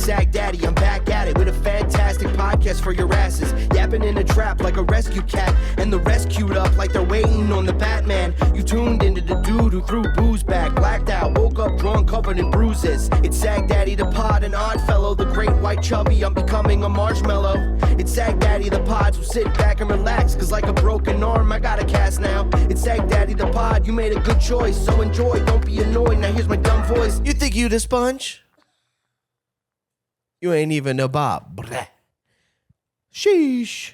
Sagdaddy, I'm back at it with a fantastic podcast for your asses. Yapping in a trap like a rescue cat, and the rest queued up like they're waiting on the Batman. You tuned into the dude who threw booze back, blacked out, woke up drunk, covered in bruises. It's Sagdaddy the pod, an odd fellow, the great white chubby, I'm becoming a marshmallow. It's Sagdaddy the pod, so sit back and relax, cause like a broken arm, I got a cast now. It's Sagdaddy the pod, you made a good choice, so enjoy, don't be annoyed, now here's my dumb voice. You think you the sponge? You ain't even a Bob. Blah. Sheesh.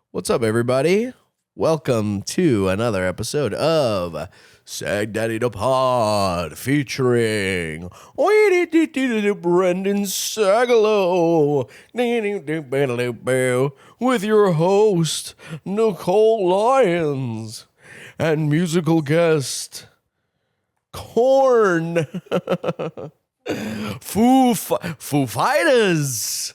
What's up, everybody? Welcome to another episode of Sagdaddy the Pod, featuring Brendan Sagalow with your host, Nicole Lyons, and musical guest, Corn. Foo Fighters.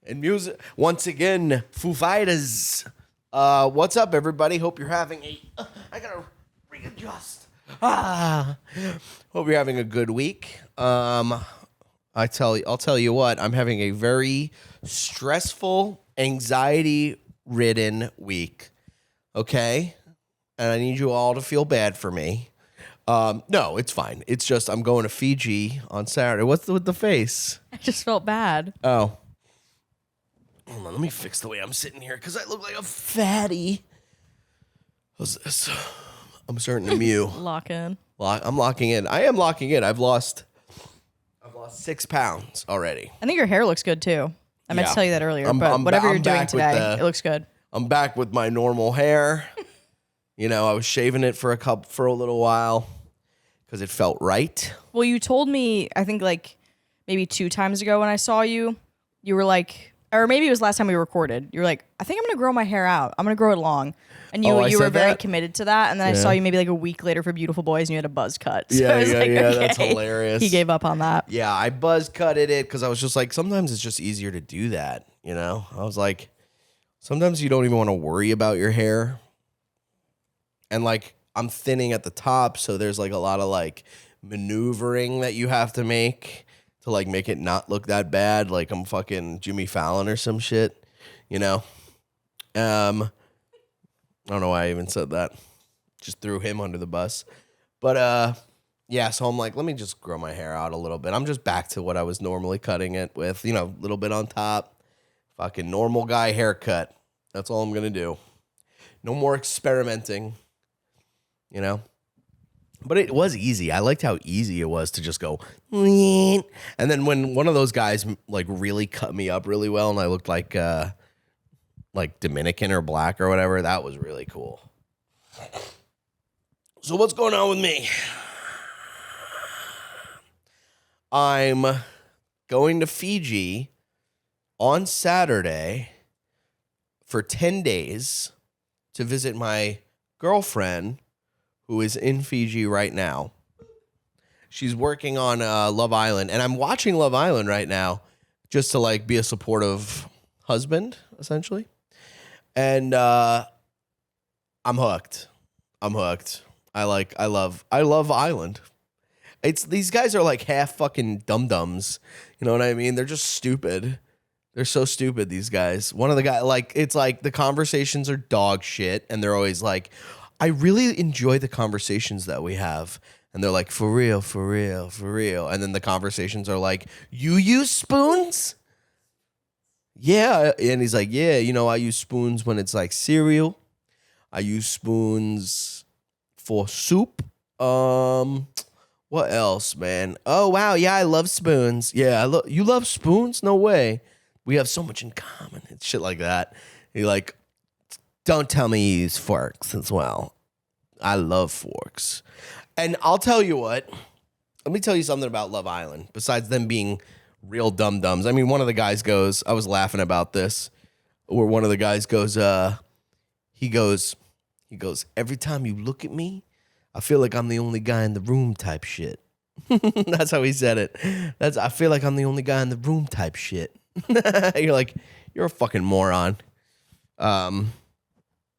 And music, once again, Foo Fighters. What's up, everybody? Hope you're having I gotta readjust. Hope you're having a good week. I'll tell you what, I'm having a very stressful, anxiety-ridden week. Okay? And I need you all to feel bad for me. No, it's fine. It's just I'm going to Fiji on Saturday. What's with the face? I just felt bad. Oh. Hold on, let me fix the way I'm sitting here because I look like a fatty. What's this? I'm starting to mew. Lock in. I'm locking in. I am locking in. I've lost 6 pounds already. I think your hair looks good too. I meant to tell you that earlier, but whatever you're doing today, it looks good. I'm back with my normal hair. You know, I was shaving it for a little while because it felt right. Well, you told me, I think like maybe 2 times ago when I saw you, you were like, or maybe it was last time we recorded. You were like, I think I'm going to grow my hair out. I'm going to grow it long. And you were very committed to that. And then I saw you maybe like a week later for Beautiful Boys and you had a buzz cut. So yeah, that's hilarious. He gave up on that. Yeah, I buzz cutted it because I was just like, sometimes it's just easier to do that, you know? I was like, sometimes you don't even want to worry about your hair. And like, I'm thinning at the top, so there's like a lot of like maneuvering that you have to make to like make it not look that bad. Like I'm fucking Jimmy Fallon or some shit, you know? I don't know why I even said that. Just threw him under the bus. But yeah, so I'm like, let me just grow my hair out a little bit. I'm just back to what I was normally cutting it with, you know, a little bit on top. Fucking normal guy haircut. That's all I'm going to do. No more experimenting. You know, but it was easy. I liked how easy it was to just go, and then when one of those guys like really cut me up really well, and I looked like Dominican or black or whatever, that was really cool. So what's going on with me? I'm going to Fiji on Saturday for 10 days to visit my girlfriend, who is in Fiji right now. She's working on Love Island, and I'm watching Love Island right now just to like be a supportive husband, essentially. And I'm hooked. I love Island. It's these guys are like half fucking dum-dums. You know what I mean? They're just stupid. They're so stupid, these guys. One of the guys, like, it's like the conversations are dog shit, and they're always like, I really enjoy the conversations that we have. And they're like, for real. And then the conversations are like, you use spoons? Yeah. And he's like, yeah, you know, I use spoons when it's like cereal. I use spoons for soup. What else, man? Oh, wow. Yeah, I love spoons. Yeah, you love spoons? No way. We have so much in common. It's shit like that. He like, don't tell me you use forks as well. I love forks. And I'll tell you what. Let me tell you something about Love Island, besides them being real dum-dums. I mean, one of the guys goes, I was laughing about this, where one of the guys goes, he goes, every time you look at me, I feel like I'm the only guy in the room type shit. That's how he said it. I feel like I'm the only guy in the room type shit. You're like, you're a fucking moron.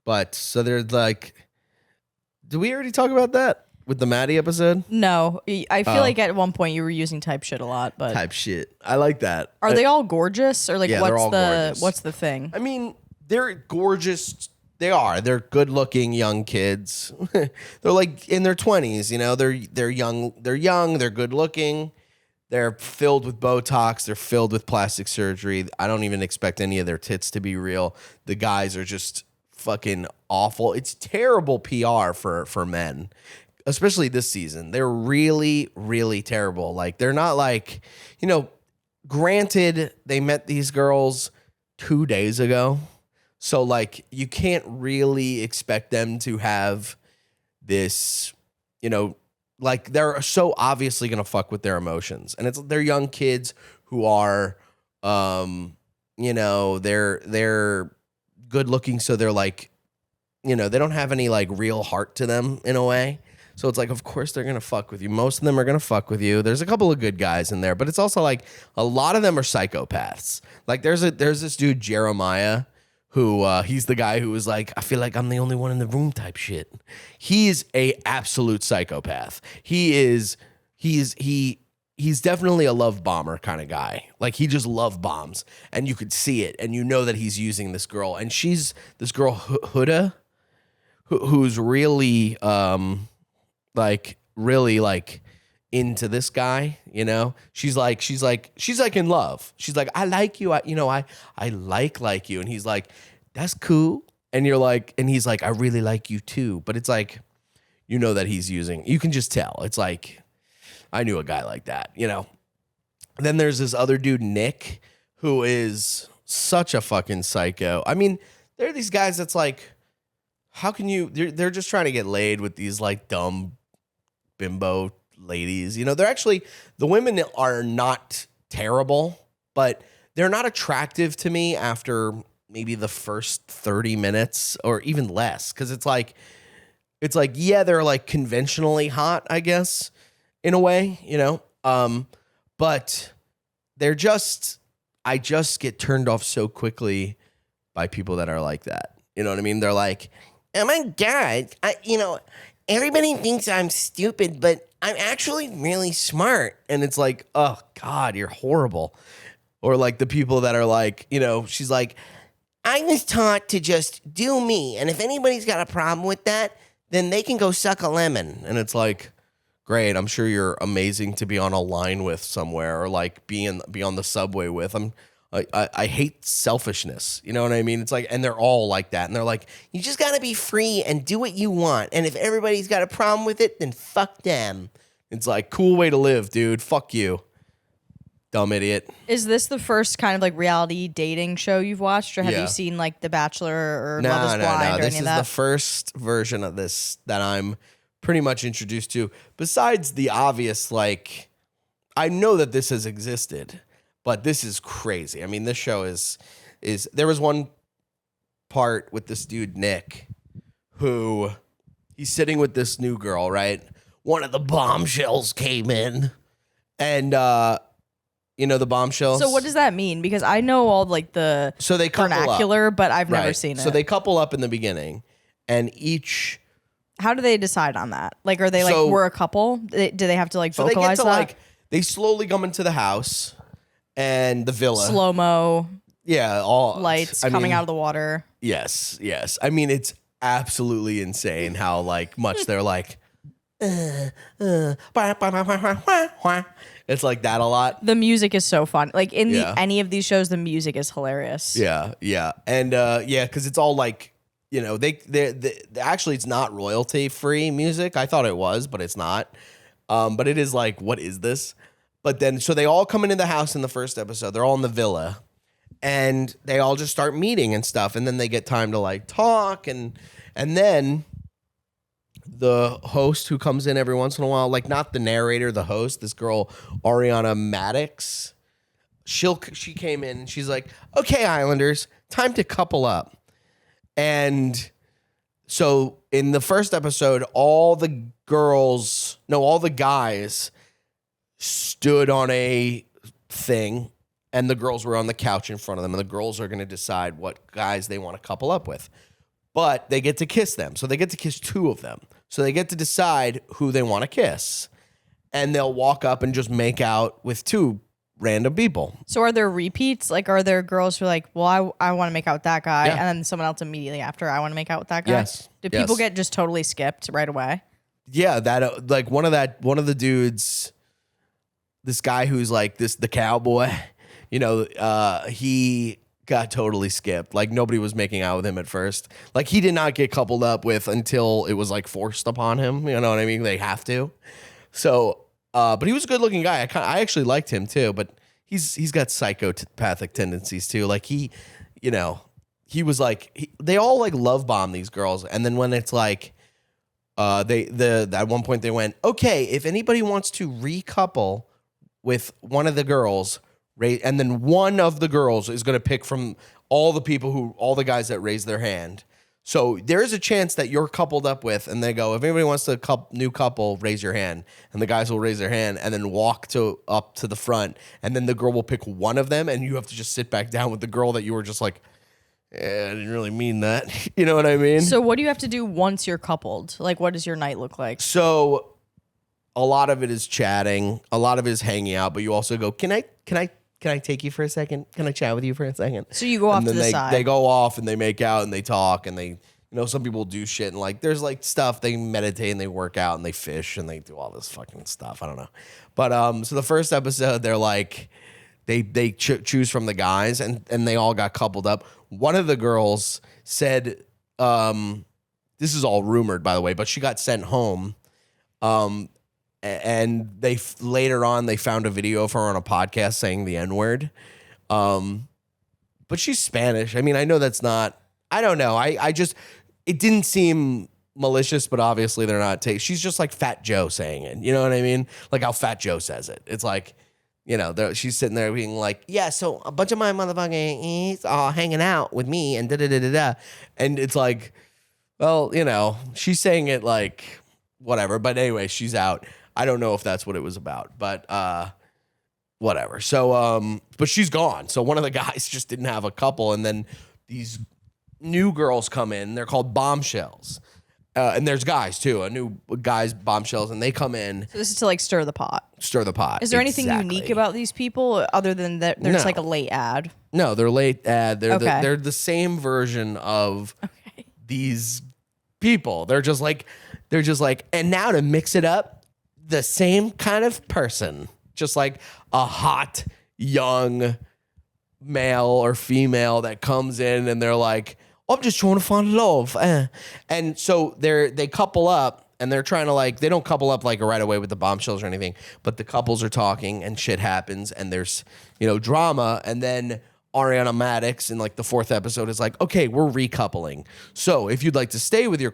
But so they're like, did we already talk about that? with the Maddie episode? No, I feel like at one point you were using type shit a lot, but Type shit. I like that. Are they all gorgeous or like Yeah, they're all gorgeous. what's the thing? I mean, they're gorgeous. They are. They're good-looking young kids. They're like in their 20s, you know. They're young. They're good-looking. They're filled with Botox. They're filled with plastic surgery. I don't even expect any of their tits to be real. The guys are just fucking awful. It's terrible PR for men, especially this season. They're really, really terrible. Like, they're not like, you know, granted, they met these girls 2 days ago. So, like, you can't really expect them to have this, you know, like, they're so obviously going to fuck with their emotions. And they're young kids who are, you know, they're good looking. So they're like, you know, they don't have any, like, real heart to them in a way. So it's like, of course they're going to fuck with you. Most of them are going to fuck with you. There's a couple of good guys in there, but it's also like a lot of them are psychopaths. Like, there's this dude, Jeremiah, who he's the guy who was like, I feel like I'm the only one in the room type shit. He's a absolute psychopath. He's definitely a love bomber kind of guy. Like, he just love bombs, and you could see it, and you know that he's using this girl, and she's this girl Huda, who's really really into this guy, you know. She's like in love. She's like, I like you. I like you. And he's like, that's cool. And you're like, and he's like, I really like you too. But it's like, you know that he's using, you can just tell. It's like, I knew a guy like that, you know. And then there's this other dude, Nick, who is such a fucking psycho. I mean, there are these guys that's like, how can you, they're just trying to get laid with these like dumb bimbo ladies. You know, they're actually, the women are not terrible, but they're not attractive to me after maybe the first 30 minutes or even less. Cause it's like, yeah, they're like conventionally hot, I guess, in a way, you know? But they're just, I just get turned off so quickly by people that are like that. You know what I mean? They're like, oh my God, everybody thinks I'm stupid, but I'm actually really smart. And it's like, oh God, you're horrible. Or like the people that are like, you know, she's like, I was taught to just do me. And if anybody's got a problem with that, then they can go suck a lemon. And it's like, great. I'm sure you're amazing to be on a line with somewhere, or like be on the subway with. I hate selfishness. You know what I mean? It's like, and they're all like that. And they're like, you just got to be free and do what you want. And if everybody's got a problem with it, then fuck them. It's like, cool way to live, dude. Fuck you. Dumb idiot. Is this the first kind of like reality dating show you've watched, or have you seen like The Bachelor or Love is Blind or this any of is that? the first version of this that I'm pretty much introduced to. Besides the obvious, like, I know that this has existed, but this is crazy. I mean, this show is there was one part with this dude, Nick, who he's sitting with this new girl, right? One of the bombshells came in, and you know the bombshells. So what does that mean? Because I know all like the vernacular, but I've never seen it. So they couple up in the beginning, and each. How do they decide on that? Like, are they like, we're a couple? Do they have to like vocalize they get to, that? like, they slowly come into the house and the villa. Slow-mo. Yeah, all lights coming out of the water. Yes. I mean, it's absolutely insane how like much they're like. It's like that a lot. The music is so fun. Like in any of these shows, the music is hilarious. Yeah, and because it's all like. You know, they actually, it's not royalty free music. I thought it was, but it's not. But it is like, what is this? But then, so they all come into the house in the first episode. They're all in the villa, and they all just start meeting and stuff. And then they get time to like talk, and then the host who comes in every once in a while, like not the narrator, the host, this girl Ariana Maddox. She came in and she's like, "Okay, Islanders, time to couple up." And so in the first episode, all the guys stood on a thing, and the girls were on the couch in front of them, and the girls are going to decide what guys they want to couple up with. But they get to kiss them. So they get to kiss two of them. So they get to decide who they want to kiss. And they'll walk up and just make out with 2 random people. So are there repeats? Like, are there girls who are like, well, I want to make out with that guy, Yeah. and then someone else immediately after, I want to make out with that guy? Yes. Do people get just totally skipped right away? Yeah, that like one of the dudes, this guy who's like the cowboy, he got totally skipped. Like nobody was making out with him at first. Like he did not get coupled up with until it was like forced upon him. You know what I mean? They have to. So, but he was a good looking guy. I actually liked him too, but he's got psychopathic tendencies too. Like he was like, they all like love bomb these girls. And then when it's like, at one point they went, okay, if anybody wants to recouple with one of the girls, and then one of the girls is going to pick from all the guys that raise their hand. So there is a chance that you're coupled up with, and they go, if anybody wants to new couple, raise your hand. And the guys will raise their hand and then walk up to the front. And then the girl will pick one of them, and you have to just sit back down with the girl that you were just like, I didn't really mean that. You know what I mean? So what do you have to do once you're coupled? Like, what does your night look like? So a lot of it is chatting. A lot of it is hanging out. But you also go, can I take you for a second? Can I chat with you for a second? So you go off to the side. They go off and they make out and they talk and they, some people do shit and like there's like stuff, they meditate and they work out and they fish and they do all this fucking stuff. I don't know. But so the first episode, they're like, they choose from the guys and they all got coupled up. One of the girls said, this is all rumored by the way, but she got sent home. And later on they found a video of her on a podcast saying the N-word. But she's Spanish. I mean, I know that's not, I don't know. It didn't seem malicious, but obviously they're not. She's just like Fat Joe saying it. You know what I mean? Like how Fat Joe says it. It's like, she's sitting there being like, yeah, so a bunch of my motherfucking is all hanging out with me and da-da-da-da-da. And it's like, well, she's saying it like whatever. But anyway, she's out. I don't know if that's what it was about, but whatever. So, but she's gone. So one of the guys just didn't have a couple. And then these new girls come in. They're called bombshells. And there's guys too, new guys, bombshells, and they come in. So this is to like stir the pot. Stir the pot. Is there anything unique about these people other than that there's like a late ad? No, they're late ad. They're the same version of these people. They're just like, and now to mix it up, the same kind of person, just like a hot young male or female that comes in and they're like, I'm just trying to find love. And so they couple up and they're trying to like, they don't couple up like right away with the bombshells or anything, but the couples are talking and shit happens and there's, drama. And then Ariana Madix in like the 4th episode is like, okay, we're recoupling. So if you'd like to stay with your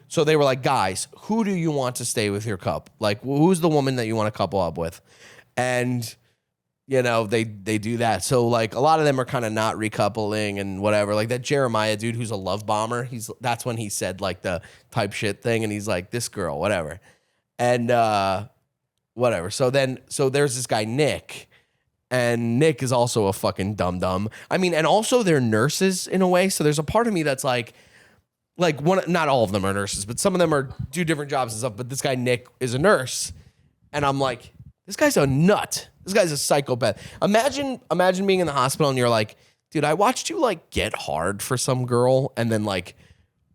so they were like, guys, who do you want to stay with your cup? Like, who's the woman that you want to couple up with? And they do that. So like a lot of them are kind of not recoupling and whatever. Like that Jeremiah dude who's a love bomber. That's when he said like the type shit thing. And he's like, this girl, whatever. And whatever. So there's this guy, Nick. And Nick is also a fucking dum-dum. I mean, and also they're nurses in a way. So there's a part of me that's like not all of them are nurses, but some of them do different jobs and stuff. But this guy, Nick, is a nurse. And I'm like, this guy's a nut. This guy's a psychopath. Imagine being in the hospital and you're like, dude, I watched you like get hard for some girl and then like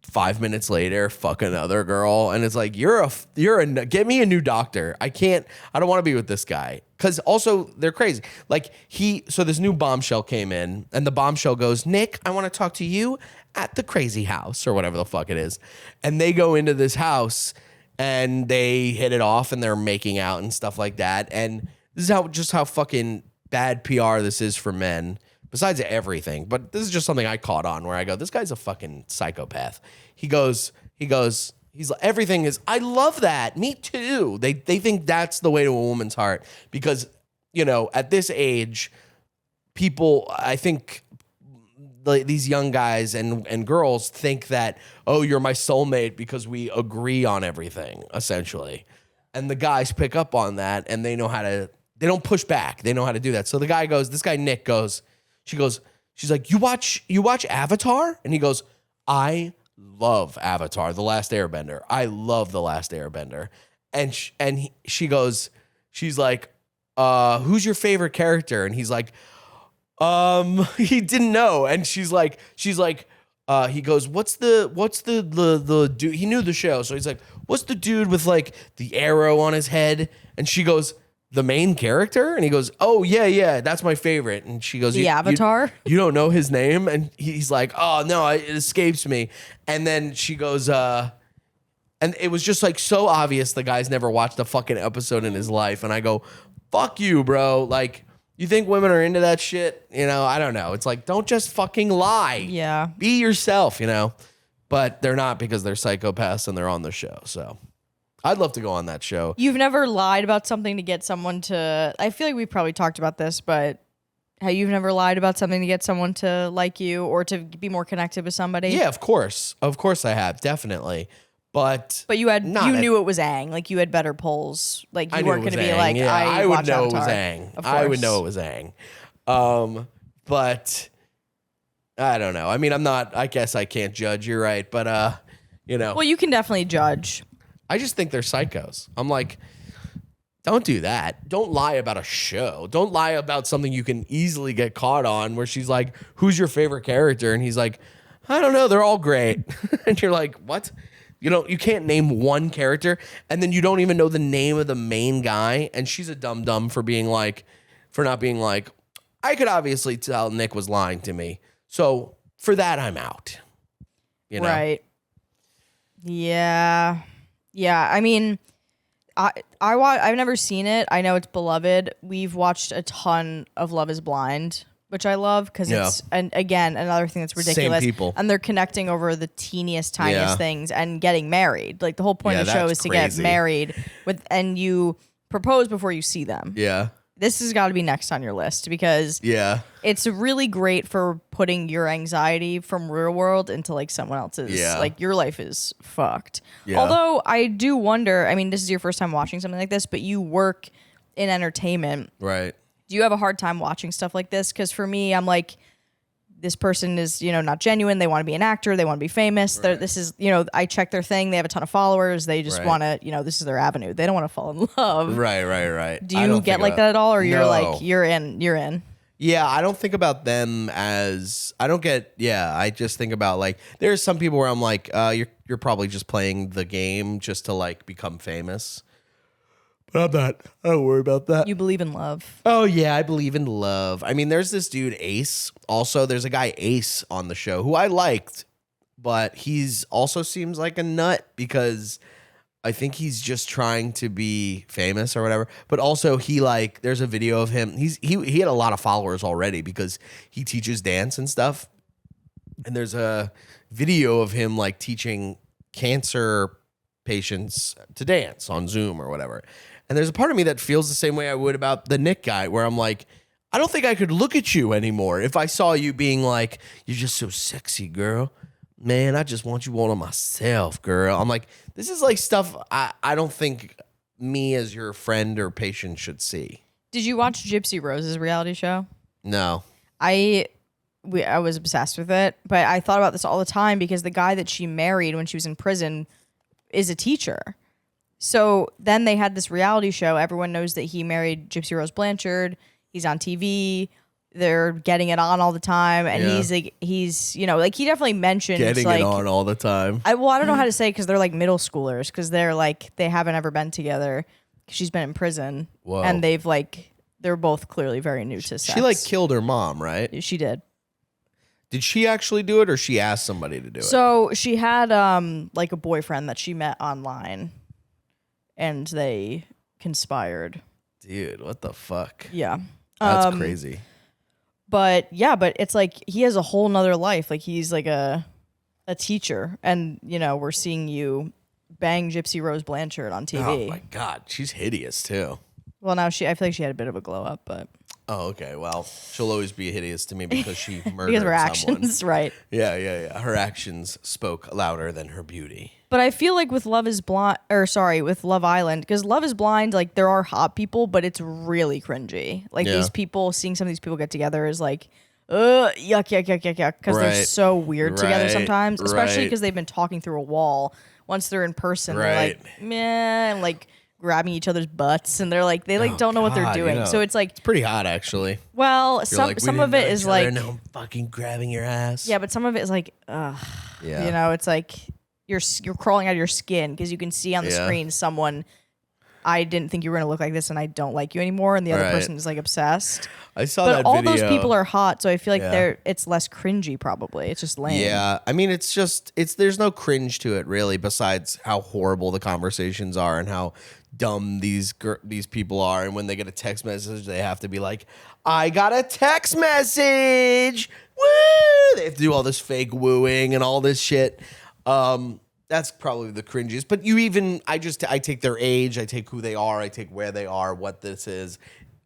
5 minutes later fuck another girl. And it's like, get me a new doctor. I don't want to be with this guy. Cause also they're crazy. Like so this new bombshell came in and the bombshell goes, Nick, I want to talk to you at the crazy house or whatever the fuck it is. And they go into this house and they hit it off and they're making out and stuff like that. And this is how fucking bad PR this is for men, besides everything. But this is just something I caught on where I go, this guy's a fucking psychopath. He's like, everything is, I love that. Me too. They think that's the way to a woman's heart because, at this age, people, I think these young guys and girls think that, oh, you're my soulmate because we agree on everything, essentially. And the guys pick up on that and they don't push back. They know how to do that. So the guy goes, this guy, Nick she's like, you watch Avatar? And he goes, I love Avatar, The Last Airbender. I love The Last Airbender. And she goes, she's like, who's your favorite character? And he's like, he didn't know. And she's like, he goes, what's the dude? He knew the show. So he's like, what's the dude with like the arrow on his head? And she goes, the main character? And he goes, oh yeah, that's my favorite. And she goes, the Avatar? You don't know his name? And he's like, oh no, it escapes me. And then she goes, and it was just like so obvious the guy's never watched a fucking episode in his life. And I go, fuck you, bro. Like, you think women are into that shit? You know, I don't know. It's like, don't just fucking lie. Yeah. Be yourself, you know? But they're not, because they're psychopaths and they're on the show. So I'd love to go on that show. You've never lied about something to get someone to, I feel like we probably talked about this, but how you've never lied about something to get someone to like you or to be more connected with somebody? Yeah, of course. Of course I have, definitely. But you knew it was Aang. Like, you had better polls. Like, you weren't going to be Aang. like, yeah, I would know Avatar. it was Aang. Of I would course. know it was Aang. But I don't know. I mean, I guess I can't judge. You're right. But, you know. Well, you can definitely judge. I just think they're psychos. I'm like, don't do that. Don't lie about a show. Don't lie about something you can easily get caught on, where she's like, who's your favorite character? And he's like, I don't know. They're all great. And you're like, what? You can't name one character, and then you don't even know the name of the main guy. And she's a dum-dum for not being like, I could obviously tell Nick was lying to me. So for that, I'm out. You know? Right. Yeah. Yeah. I mean, I've never seen it. I know it's beloved. We've watched a ton of Love is Blind, which I love because it's, and again, another thing that's ridiculous. Same people. And they're connecting over the teeniest, tiniest things and getting married. Like, the whole point of the show is to get married and you propose before you see them. Yeah. This has got to be next on your list because it's really great for putting your anxiety from real world into like someone else's. Yeah. Like, your life is fucked. Yeah. Although I do wonder, I mean, this is your first time watching something like this, but you work in entertainment. Right. Do you have a hard time watching stuff like this? Because for me, I'm like, this person is, not genuine. They want to be an actor. They want to be famous. Right. This is, I check their thing. They have a ton of followers. They just want to, this is their avenue. They don't want to fall in love. Right. Do you get like that at all? Or you're like, you're in? Yeah, I don't think about them as, I just think about like, there's some people where I'm like, you're probably just playing the game just to like become famous. But I don't worry about that. You believe in love. Oh, yeah, I believe in love. I mean, there's this dude, Ace. Also, there's a guy, Ace, on the show who I liked, but he's also seems like a nut because I think he's just trying to be famous or whatever. But also, there's a video of him. He had a lot of followers already because he teaches dance and stuff. And there's a video of him like teaching cancer patients to dance on Zoom or whatever. And there's a part of me that feels the same way I would about the Nick guy, where I'm like, I don't think I could look at you anymore if I saw you being like, you're just so sexy, girl. Man, I just want you all to myself, girl. I'm like, this is like stuff I don't think me as your friend or patient should see. Did you watch Gypsy Rose's reality show? No. I was obsessed with it, but I thought about this all the time because the guy that she married when she was in prison is a teacher. So then they had this reality show. Everyone knows that he married Gypsy Rose Blanchard. He's on TV. They're getting it on all the time. And he's he definitely mentions getting it on all the time. I don't know how to say because they're like middle schoolers because they're like, they haven't ever been together. She's been in prison. Whoa. And they're both clearly very new to sex. She like killed her mom, right? She did. Did she actually do it or she asked somebody to do it? So she had like a boyfriend that she met online. And they conspired. Dude, what the fuck? Yeah. That's crazy. But it's like he has a whole nother life. Like, he's like a teacher. And, we're seeing you bang Gypsy Rose Blanchard on TV. Oh, my God. She's hideous, too. Well, now I feel like she had a bit of a glow up, but... Oh, okay. Well, she'll always be hideous to me because she murdered because of her someone. actions, right. Yeah. Her actions spoke louder than her beauty. But I feel like with with Love Island, because Love is Blind, like, there are hot people, but it's really cringy. Like, these people, seeing some of these people get together is, like, yuck, because they're so weird together sometimes, especially because they've been talking through a wall. Once they're in person, they're like, man, like grabbing each other's butts, and they're like, they don't know what they're doing. So it's like, it's pretty hot, actually. Well, some of it is like, no, I'm fucking grabbing your ass. Yeah, but some of it is like, it's like you're crawling out of your skin because you can see on the screen someone. I didn't think you were going to look like this, and I don't like you anymore. And the other person is like obsessed. I saw that video. But all those people are hot, so I feel like it's less cringy. Probably it's just lame. Yeah, I mean, there's no cringe to it really, besides how horrible the conversations are and how dumb these people are. And when they get a text message, they have to be like, "I got a text message." Woo! They have to do all this fake wooing and all this shit. That's probably the cringiest. But I take their age, I take who they are, I take where they are, what this is,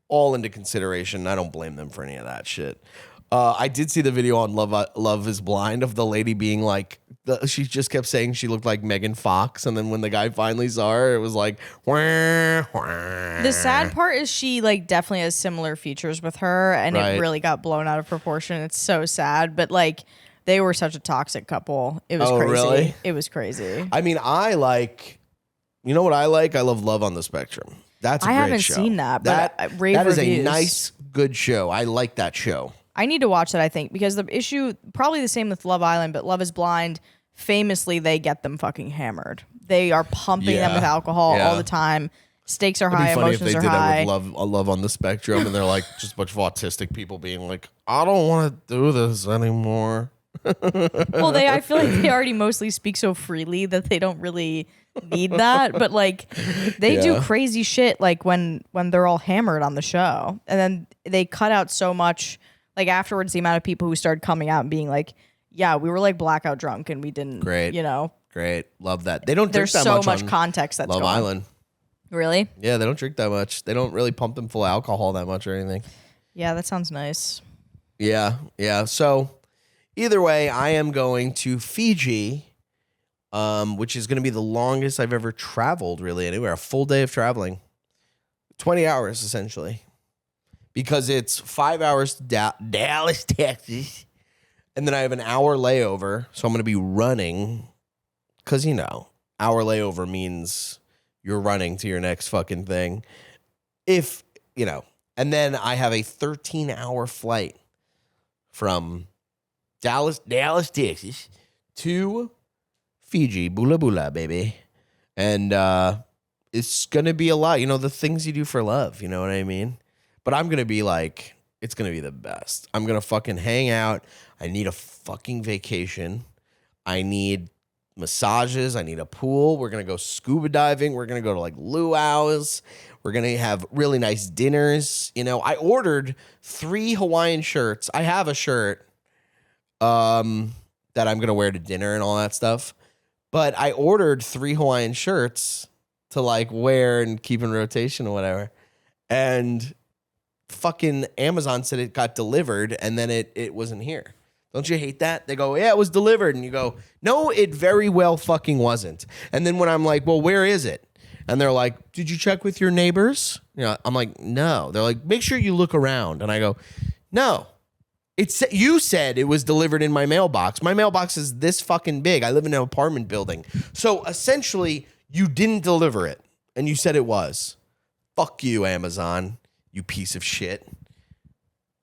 all into consideration. I don't blame them for any of that shit. I did see the video on Love is Blind of the lady being like, she just kept saying she looked like Megan Fox, and then when the guy finally saw her, it was like, wah, wah. The sad part is she like definitely has similar features with her, and it really got blown out of proportion. It's so sad, but like. They were such a toxic couple. It was crazy. Really? It was crazy. I mean, you know what I like? I love Love on the Spectrum. That's a great show. I haven't seen that, but that is a nice, good show. I like that show. I need to watch that, I think, because the issue, probably the same with Love Island, but Love is Blind, famously, they get them fucking hammered. They are pumping them with alcohol all the time. Stakes are high, emotions are high. That with Love on the Spectrum, and they're like just a bunch of autistic people being like, I don't want to do this anymore. Well, I feel like they already mostly speak so freely that they don't really need that, but like they do crazy shit like when they're all hammered on the show, and then they cut out so much like afterwards, the amount of people who started coming out and being like, yeah, we were like blackout drunk and we didn't great love that. They don't drink that much. There's so much context that's Love Island. Really? Yeah, they don't drink that much. They don't really pump them full of alcohol that much or anything. Yeah, that sounds nice. Yeah So either way, I am going to Fiji, which is going to be the longest I've ever traveled, really, anywhere. A full day of traveling. 20 hours, essentially. Because it's 5 hours to Dallas, Texas. And then I have an hour layover, so I'm going to be running. Because, hour layover means you're running to your next fucking thing. And then I have a 13-hour flight from Dallas, Texas, to Fiji, Bula Bula, baby. And it's going to be a lot. The things you do for love, you know what I mean? But I'm going to be like, it's going to be the best. I'm going to fucking hang out. I need a fucking vacation. I need massages. I need a pool. We're going to go scuba diving. We're going to go to like luau's. We're going to have really nice dinners. I ordered 3 Hawaiian shirts. I have a shirt that I'm going to wear to dinner and all that stuff. But I ordered 3 Hawaiian shirts to like wear and keep in rotation or whatever. And fucking Amazon said it got delivered and then it wasn't here. Don't you hate that? They go, yeah, it was delivered. And you go, no, it very well fucking wasn't. And then when I'm like, well, where is it? And they're like, did you check with your neighbors? I'm like, no. They're like, make sure you look around. And I go, no. You said it was delivered in my mailbox. My mailbox is this fucking big. I live in an apartment building. So essentially, you didn't deliver it. And you said it was. Fuck you, Amazon, you piece of shit.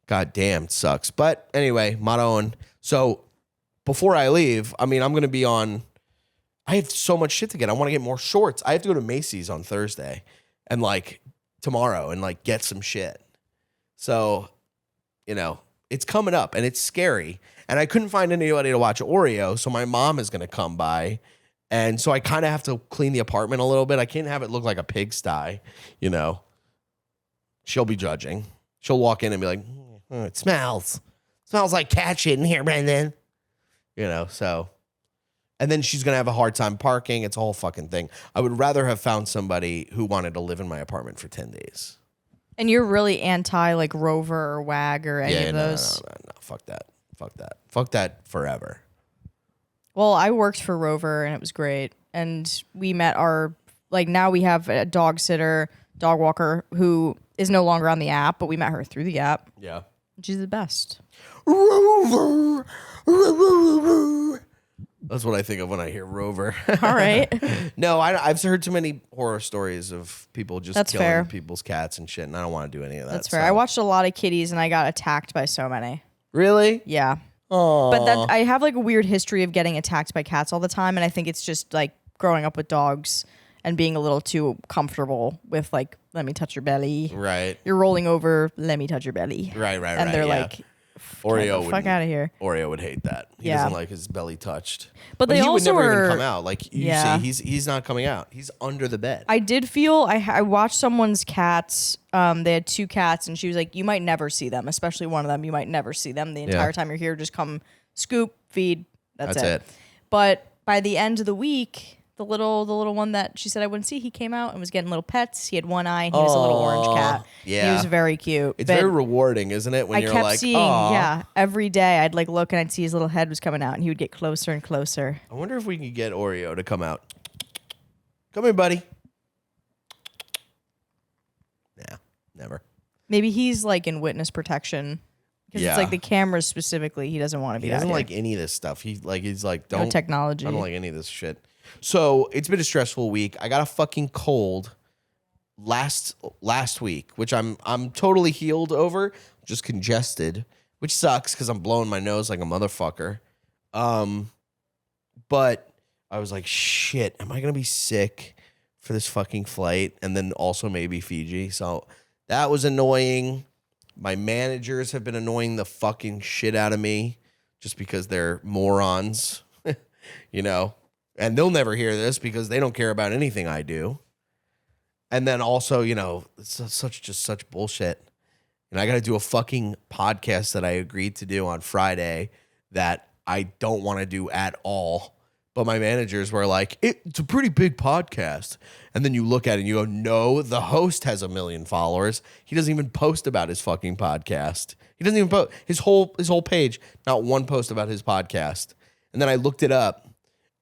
God damn, it sucks. But anyway, Maron. So before I leave, I'm going to be on. I have so much shit to get. I want to get more shorts. I have to go to Macy's on Thursday and like tomorrow and like get some shit. So, it's coming up and it's scary. And I couldn't find anybody to watch Oreo. So my mom is going to come by. And so I kind of have to clean the apartment a little bit. I can't have it look like a pigsty, She'll be judging. She'll walk in and be like, it smells like cat shit in here, Brendan. So. And then she's going to have a hard time parking. It's a whole fucking thing. I would rather have found somebody who wanted to live in my apartment for 10 days. And you're really anti like Rover or WAG or any of those? No. Fuck that forever. Well, I worked for Rover and it was great. And we met now we have a dog sitter, dog walker who is no longer on the app, but we met her through the app. Yeah. She's the best. Rover. That's what I think of when I hear Rover. All right. No, I've heard too many horror stories of people just That's killing fair. people's cats and shit, and I don't want to do any of that. That's fair. I watched a lot of kitties, and I got attacked by so many. Really? Yeah. Oh. But I have like a weird history of getting attacked by cats all the time, and I think it's just like growing up with dogs and being a little too comfortable with like, let me touch your belly. Right. You're rolling over, let me touch your belly. Right. And they're like, Oreo would fuck out of here. Oreo would hate that. He doesn't like his belly touched. But they he also would never are, even come out. Like you see, he's not coming out. He's under the bed. I did feel I watched someone's cats. They had 2 cats, and she was like, "You might never see them, especially one of them. You might never see them the entire time you're here. Just come, scoop, feed. That's it." But by the end of the week, the little one that she said I wouldn't see, he came out and was getting little pets. He had one eye, and he was a little orange cat. Yeah, he was very cute. It's very rewarding, isn't it? When I you're kept like, seeing, every day I'd like look and I'd see his little head was coming out, and he would get closer and closer. I wonder if we can get Oreo to come out. Come here, buddy. Yeah, never. Maybe he's like in witness protection. Because it's like the cameras specifically, he doesn't want to be. He doesn't like any of this stuff. He's like, don't no technology. I don't like any of this shit. So it's been a stressful week. I got a fucking cold last week, which I'm totally healed over. Just congested, which sucks because I'm blowing my nose like a motherfucker. But I was like, shit, am I gonna be sick for this fucking flight? And then also maybe Fiji. So that was annoying. My managers have been annoying the fucking shit out of me just because they're morons, you know, and they'll never hear this because they don't care about anything I do. And then also, you know, it's such bullshit. And I got to do a fucking podcast that I agreed to do on Friday that I don't want to do at all. But my managers were like, it's a pretty big podcast. And then you look at it and you go, no, the host has 1 million followers. He doesn't even post about his fucking podcast. He doesn't even post his whole page, not one post about his podcast. And then I looked it up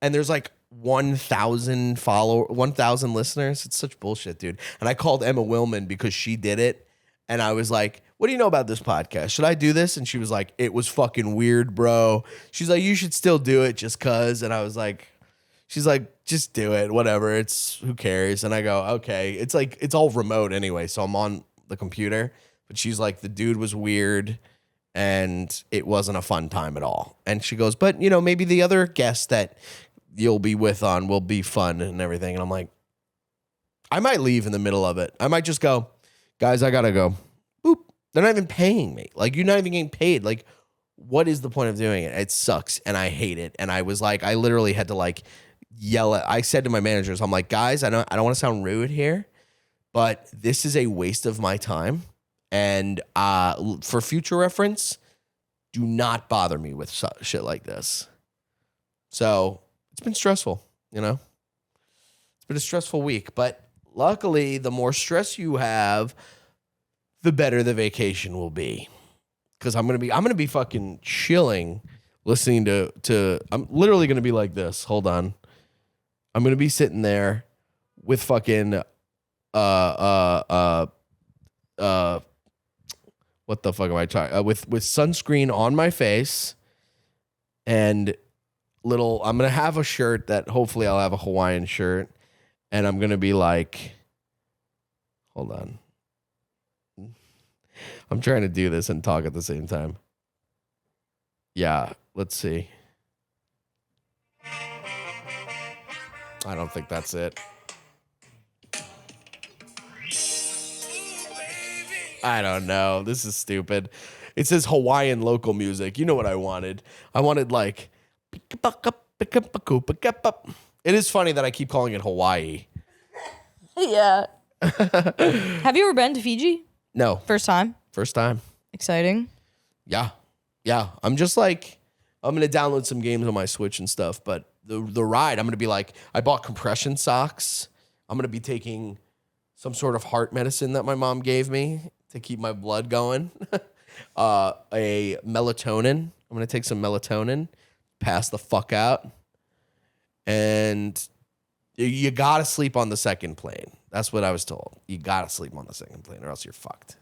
and there's like 1,000 listeners. It's such bullshit, dude. And I called Emma Willman because she did it. And I was like, what do you know about this podcast? Should I do this? And she was like, it was fucking weird, bro. She's like, you should still do it just cause. And I was like, she's like, just do it, whatever. It's who cares? And I go, okay. It's like, it's all remote anyway. So I'm on the computer, but she's like, the dude was weird and it wasn't a fun time at all. And she goes, but you know, maybe the other guests that you'll be with on will be fun and everything. And I'm like, I might leave in the middle of it. I might just go, guys, I gotta go. Boop. They're not even paying me. Like, you're not even getting paid. Like, what is the point of doing it? It sucks, and I hate it. And I was like, I literally had to like yell at. I said to my managers, I'm like, guys, I don't want to sound rude here, but this is a waste of my time. And for future reference, do not bother me with shit like this. So it's been stressful, you know. It's been a stressful week, but luckily, the more stress you have, the better the vacation will be. Because I'm gonna be fucking chilling, listening to. I'm literally gonna be like this. Hold on, I'm gonna be sitting there with fucking what the fuck am I trying? With sunscreen on my face, and I'm gonna have a shirt that hopefully I'll have a Hawaiian shirt, and I'm gonna be like, hold on. I'm trying to do this and talk at the same time. Yeah, let's see. I don't think that's it. I don't know. This is stupid. It says Hawaiian local music. You know what I wanted? I wanted like... It is funny that I keep calling it Hawaii. Yeah. Have you ever been to Fiji? No. First time? First time. Exciting. Yeah. I'm just like, I'm going to download some games on my Switch and stuff, but the ride, I'm going to be like, I bought compression socks. I'm going to be taking some sort of heart medicine that my mom gave me to keep my blood going. A melatonin. I'm going to take some melatonin, pass the fuck out. And you got to sleep on the second plane. That's what I was told. You got to sleep on the second plane or else you're fucked.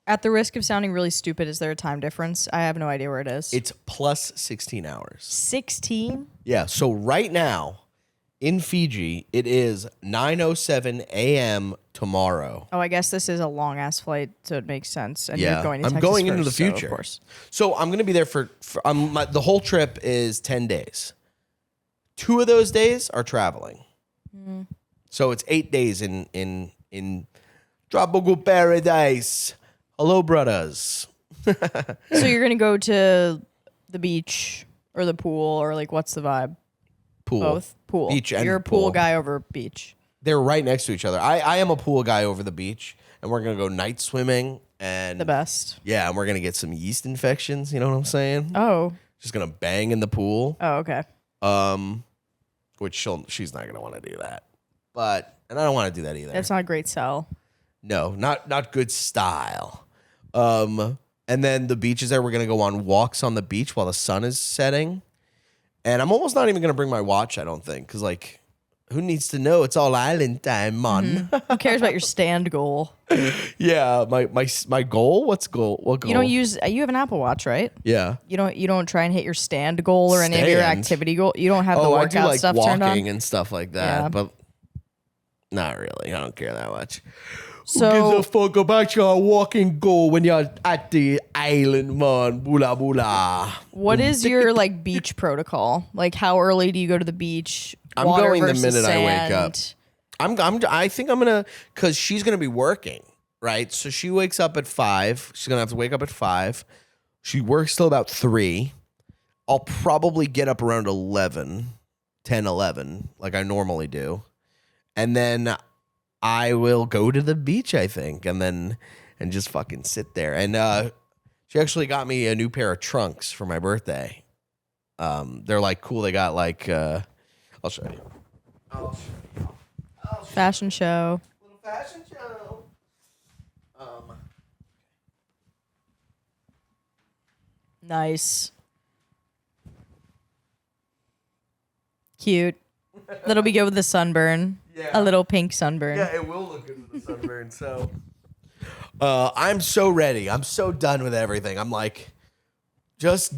At the risk of sounding really stupid, is there a time difference? I have no idea where it is. It's plus 16 hours. 16? Yeah. So right now in Fiji, it is 9:07 a.m. tomorrow. Oh, I guess this is a long ass flight, so it makes sense. And Yeah. you're going to I'm Texas going into the first, so future. of course. So I'm going to be there for the whole trip is 10 days. 2 of those days are traveling. So it's 8 days in tropical paradise. Hello, brothers. So you're going to go to the beach or the pool, or like what's the vibe? Pool. Both. Pool. Beach and You're a pool guy over beach. They're right next to each other. I am a pool guy over the beach, and we're going to go night swimming. And The best. Yeah, and we're going to get some yeast infections. You know what I'm saying? Oh. Just going to bang in the pool. Oh, okay. Which she's not going to want to do that. And I don't want to do that either. That's not a great sell. No, not good style. And then the beach is there. We're going to go on walks on the beach while the sun is setting. And I'm almost not even going to bring my watch, I don't think. Because, like, who needs to know? It's all island time, man. Who cares about your stand goal? Yeah, my goal? What goal? You don't use, you have an Apple Watch, right? Yeah. You don't try and hit your stand goal or any of your Stand? activity goal. You don't have the I workout do like stuff turned on. walking and stuff like that. Yeah. But not really. I don't care that much. So Who gives a fuck about your walking goal when you're at the island, man? Bula bula. what is your like beach protocol? Like how early do you go to the beach? I'm Water going the versus minute I wake up. sand? I think I'm gonna, cause she's gonna be working, right? So she wakes up at 5. She's gonna have to wake up at 5. She works till about 3. I'll probably get up around 11, like I normally do. And then I will go to the beach, I think, and just fucking sit there. And she actually got me a new pair of trunks for my birthday. They're like cool. They got like I'll show you. Fashion show. Little fashion show. Nice. Cute. That'll be good with the sunburn. Yeah. A little pink sunburn. Yeah, it will look good with the sunburn. So, I'm so ready. I'm so done with everything. I'm like, just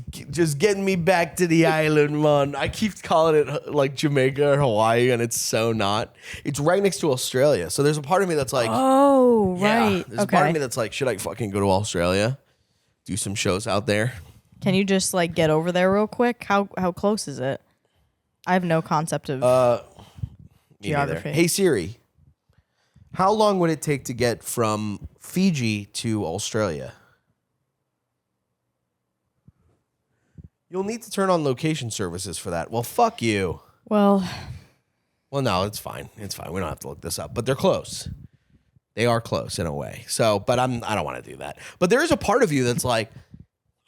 getting me back to the island, man. I keep calling it like Jamaica or Hawaii, and it's so not. It's right next to Australia. So there's a part of me that's like, Oh, yeah. right. There's a part of me that's like, should I fucking go to Australia, do some shows out there? Can you just like get over there real quick? How close is it? I have no concept of Me neither. geography. Hey Siri, how long would it take to get from Fiji to Australia? You'll need to turn on location services for that. Well, fuck you. Well, No, it's fine. It's fine. We don't have to look this up. But they're close. They are close in a way. So, but I don't want to do that. But there is a part of you that's like,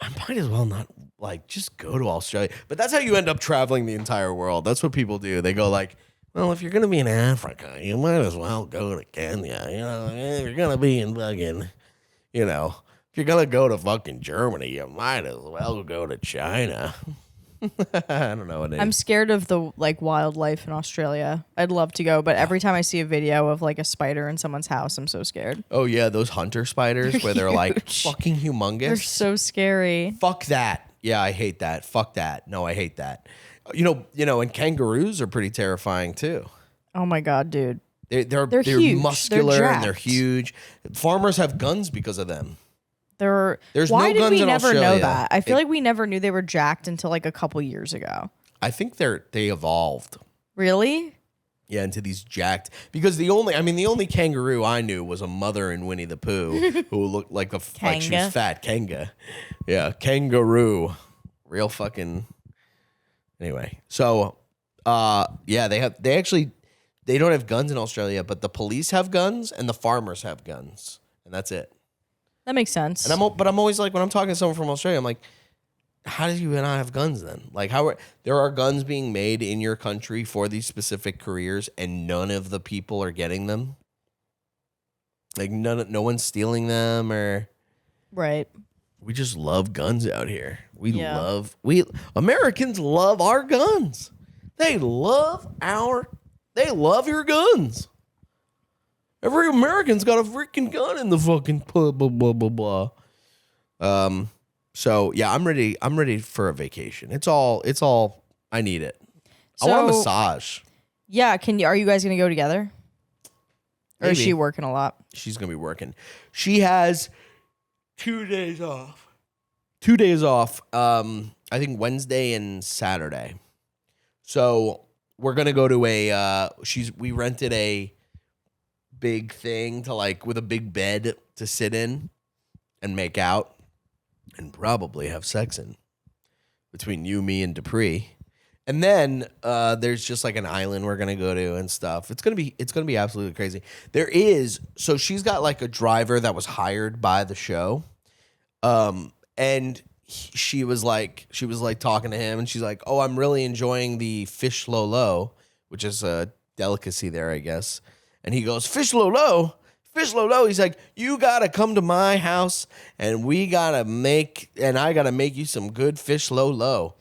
I might as well not like just go to Australia. But that's how you end up traveling the entire world. That's what people do. They go like, well, if you're gonna be in Africa, you might as well go to Kenya. You know, if you're gonna be in fucking, you know, if you're gonna go to fucking Germany, you might as well go to China. I don't know what it is. I'm scared of the like wildlife in Australia. I'd love to go, but every time I see a video of like a spider in someone's house, I'm so scared. Oh yeah, those hunter spiders where they're like huge. fucking humongous. They're so scary. Fuck that. Yeah, I hate that. Fuck that. No, I hate that. You know, and kangaroos are pretty terrifying too. Oh my god, dude. They're huge. muscular They're and they're jacked. huge. Farmers have guns because of them. There's no why did guns we in never know Australia. that? I feel like we never knew they were jacked until like a couple years ago. I think they evolved. Really? Yeah, into these jacked because the only kangaroo I knew was a mother in Winnie the Pooh who looked like like she was Kanga. fat. Kanga. Yeah, kangaroo. Real fucking. Anyway, so yeah, they don't have guns in Australia, but the police have guns and the farmers have guns, and that's it. That makes sense. And I'm always like, when I'm talking to someone from Australia, I'm like, how do you not have guns then? Like, there are guns being made in your country for these specific careers, and none of the people are getting them. Like, no one's stealing them, or right. we just love guns out here. Yeah. Americans love our guns. They love your guns. Every American's got a freaking gun in the fucking blah, blah, blah, blah, blah. So yeah, I'm ready for a vacation. It's all I need it. I want a massage. Yeah, are you guys gonna go together? Or Maybe. Is she working a lot? She's gonna be working. She has 2 days off. 2 days off. I think Wednesday and Saturday. So we're gonna go to we rented a big thing to with a big bed to sit in and make out and probably have sex in between you, me, and Dupree. And then there's just an island we're gonna go to and stuff. It's gonna be absolutely crazy. So she's got a driver that was hired by the show, and she was talking to him, and she's like, "Oh, I'm really enjoying the fish Lolo, which is a delicacy there, I guess." And he goes, "Fish Lolo." Fish Lolo, he's like, "You gotta come to my house, and I gotta make you some good fish Lolo."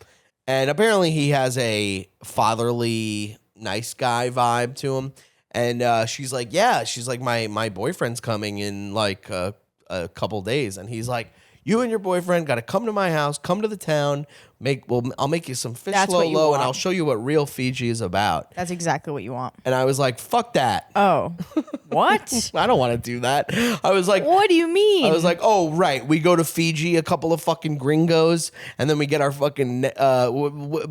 And apparently he has a fatherly, nice guy vibe to him. And she's like, "Yeah," she's like, my boyfriend's coming in a couple days. And he's like, "You and your boyfriend got to come to my house, come to the town. I'll make you some fish Lolo, and I'll show you what real Fiji is about." That's exactly what you want. And I was like, "Fuck that." Oh, what? I don't want to do that. I was like, "What do you mean?" I was like, "Oh, right. We go to Fiji, a couple of fucking gringos, and then we get our fucking,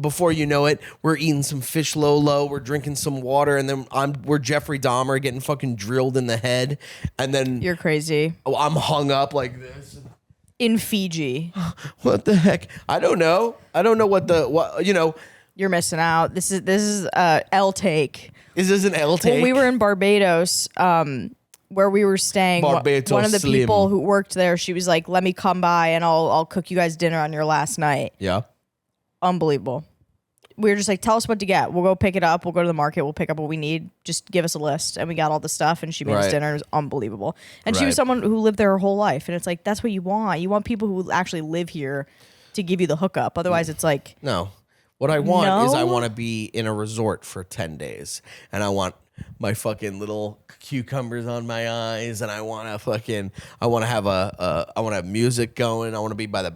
before you know it, we're eating some fish Lolo, we're drinking some water, and then we're Jeffrey Dahmer getting fucking drilled in the head. And then You're crazy. I'm hung up like this. In Fiji. What the heck? I don't know. I don't know what You're missing out. This is L take. Is this an L take? When we were in Barbados, where we were staying, Barbados one of the Slim. people who worked there, she was like, "Let me come by and I'll cook you guys dinner on your last night." Yeah. Unbelievable. We were just like, "Tell us what to get. We'll go pick it up. We'll go to the market. We'll pick up what we need. Just give us a list." And we got all the stuff, and she made us dinner. It was unbelievable. And she was someone who lived there her whole life. And it's like, that's what you want. You want people who actually live here to give you the hookup. Otherwise, it's like... No. What I want is I want to be in a resort for 10 days. And I want my fucking little cucumbers on my eyes. And I want to have music going. I want to be by the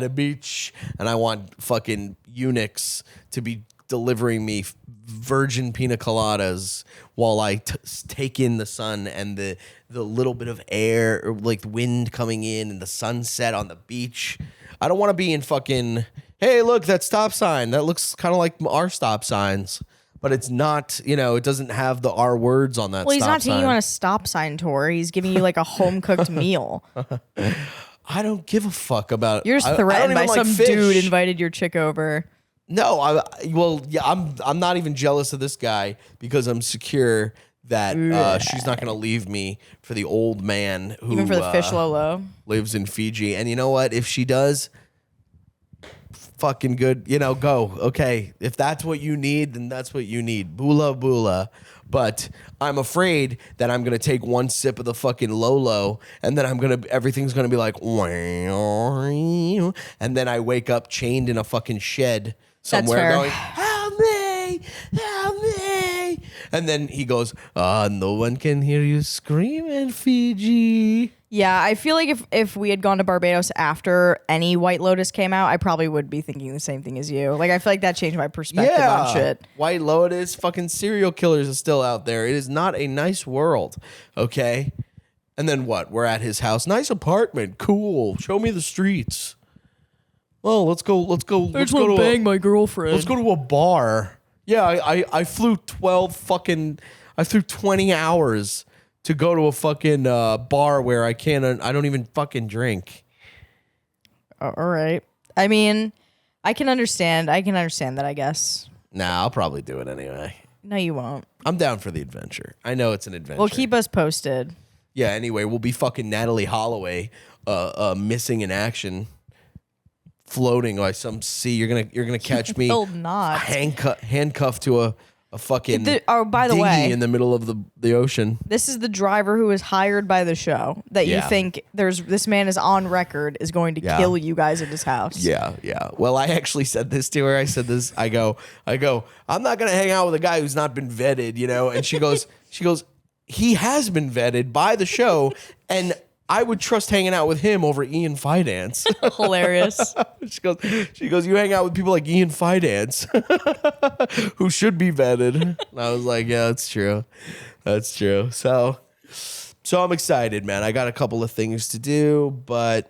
beach. And I want fucking eunuchs to be delivering me virgin pina coladas while I take in the sun and the little bit of air, or wind coming in and the sunset on the beach. I don't want to be in fucking, "Hey, look, that stop sign. That looks kind of like our stop signs." But it's not, it doesn't have the R words on that stop sign. Well, he's not taking you on a stop sign tour. He's giving you a home-cooked meal. I don't give a fuck about. You're just threatened by some dude invited your chick over. No, I'm not even jealous of this guy because I'm secure that she's not going to leave me for the old man who even for the fish Lolo lives in Fiji. And you know what? If she does, fucking good. Go. Okay, if that's what you need, then that's what you need. Bula bula. But I'm afraid that I'm gonna take one sip of the fucking Lolo, and then everything's gonna be like, and then I wake up chained in a fucking shed somewhere, going, "Help me, help me!" And then he goes, "No one can hear you scream in Fiji." Yeah, I feel like if we had gone to Barbados after any White Lotus came out, I probably would be thinking the same thing as you. I feel like that changed my perspective on shit. White Lotus, fucking serial killers are still out there. It is not a nice world, okay? And then what? We're at his house. Nice apartment. Cool. Show me the streets. Well, let's go. Let's go to bang my girlfriend. Let's go to a bar. Yeah, I flew 20 hours to go to a fucking bar where I don't even fucking drink. All right. I mean, I can understand that, I guess. Nah, I'll probably do it anyway. No, you won't. I'm down for the adventure. I know it's an adventure. Well, keep us posted. Yeah, anyway, we'll be fucking Natalie Holloway missing in action, floating like some sea. You're gonna catch me not handcuffed to a fucking by the dinghy way, in the middle of the ocean. This is the driver who is hired by the show that you think this man is on record is going to kill you guys at his house. Yeah. Well, I actually said this to her. I said this. I go, I'm not gonna hang out with a guy who's not been vetted, And she goes, he has been vetted by the show, and I would trust hanging out with him over Ian Fidance. Hilarious. She goes, you hang out with people like Ian Fidance, who should be vetted. And I was like, yeah, that's true. That's true. So I'm excited, man. I got a couple of things to do, but